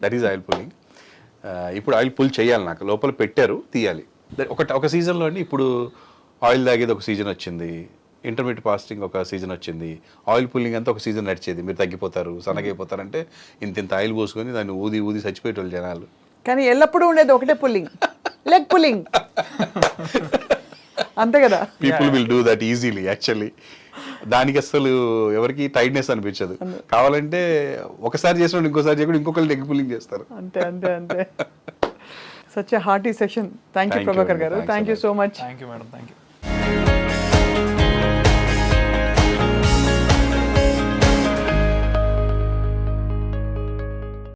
దట్ ఈజ్ ఆయిల్ పుల్లింగ్. ఇప్పుడు ఆయిల్ పుల్ చేయాలి, నాకు లోపల పెట్టారు తీయాలి. ఒక సీజన్లో అండి, ఇప్పుడు ఆయిల్ తాగేది ఒక సీజన్ వచ్చింది, ఇంటర్మీడియట్ ఫాస్టింగ్ ఒక సీజన్ వచ్చింది, ఆయిల్ పుల్లింగ్ అంతా ఒక సీజన్ నడిచేది. మీరు తగ్గిపోతారు, సన్నగైపోతారంటే ఇంత ఆయిల్ పోసుకొని దాన్ని ఊది చచ్చిపోయేటోళ్ళు జనాలు. కానీ ఎల్లప్పుడూ ఉండేది ఒకటే పుల్లింగ్, లెగ్ పుల్లింగ్. అంతే కదా. People will do that easily actually. దానికి అసలు ఎవరికి టైట్నెస్ అనిపించదు. కావాలంటే ఒకసారి చేసినప్పుడు ఇంకోసారి చేయకుండా ఇంకొకరు లెగ్ పుల్లింగ్ చేస్తారు. అంతే. Such a hearty session. Thank you Prabhakar garu. Thank you so much. Thank you madam. Thank you.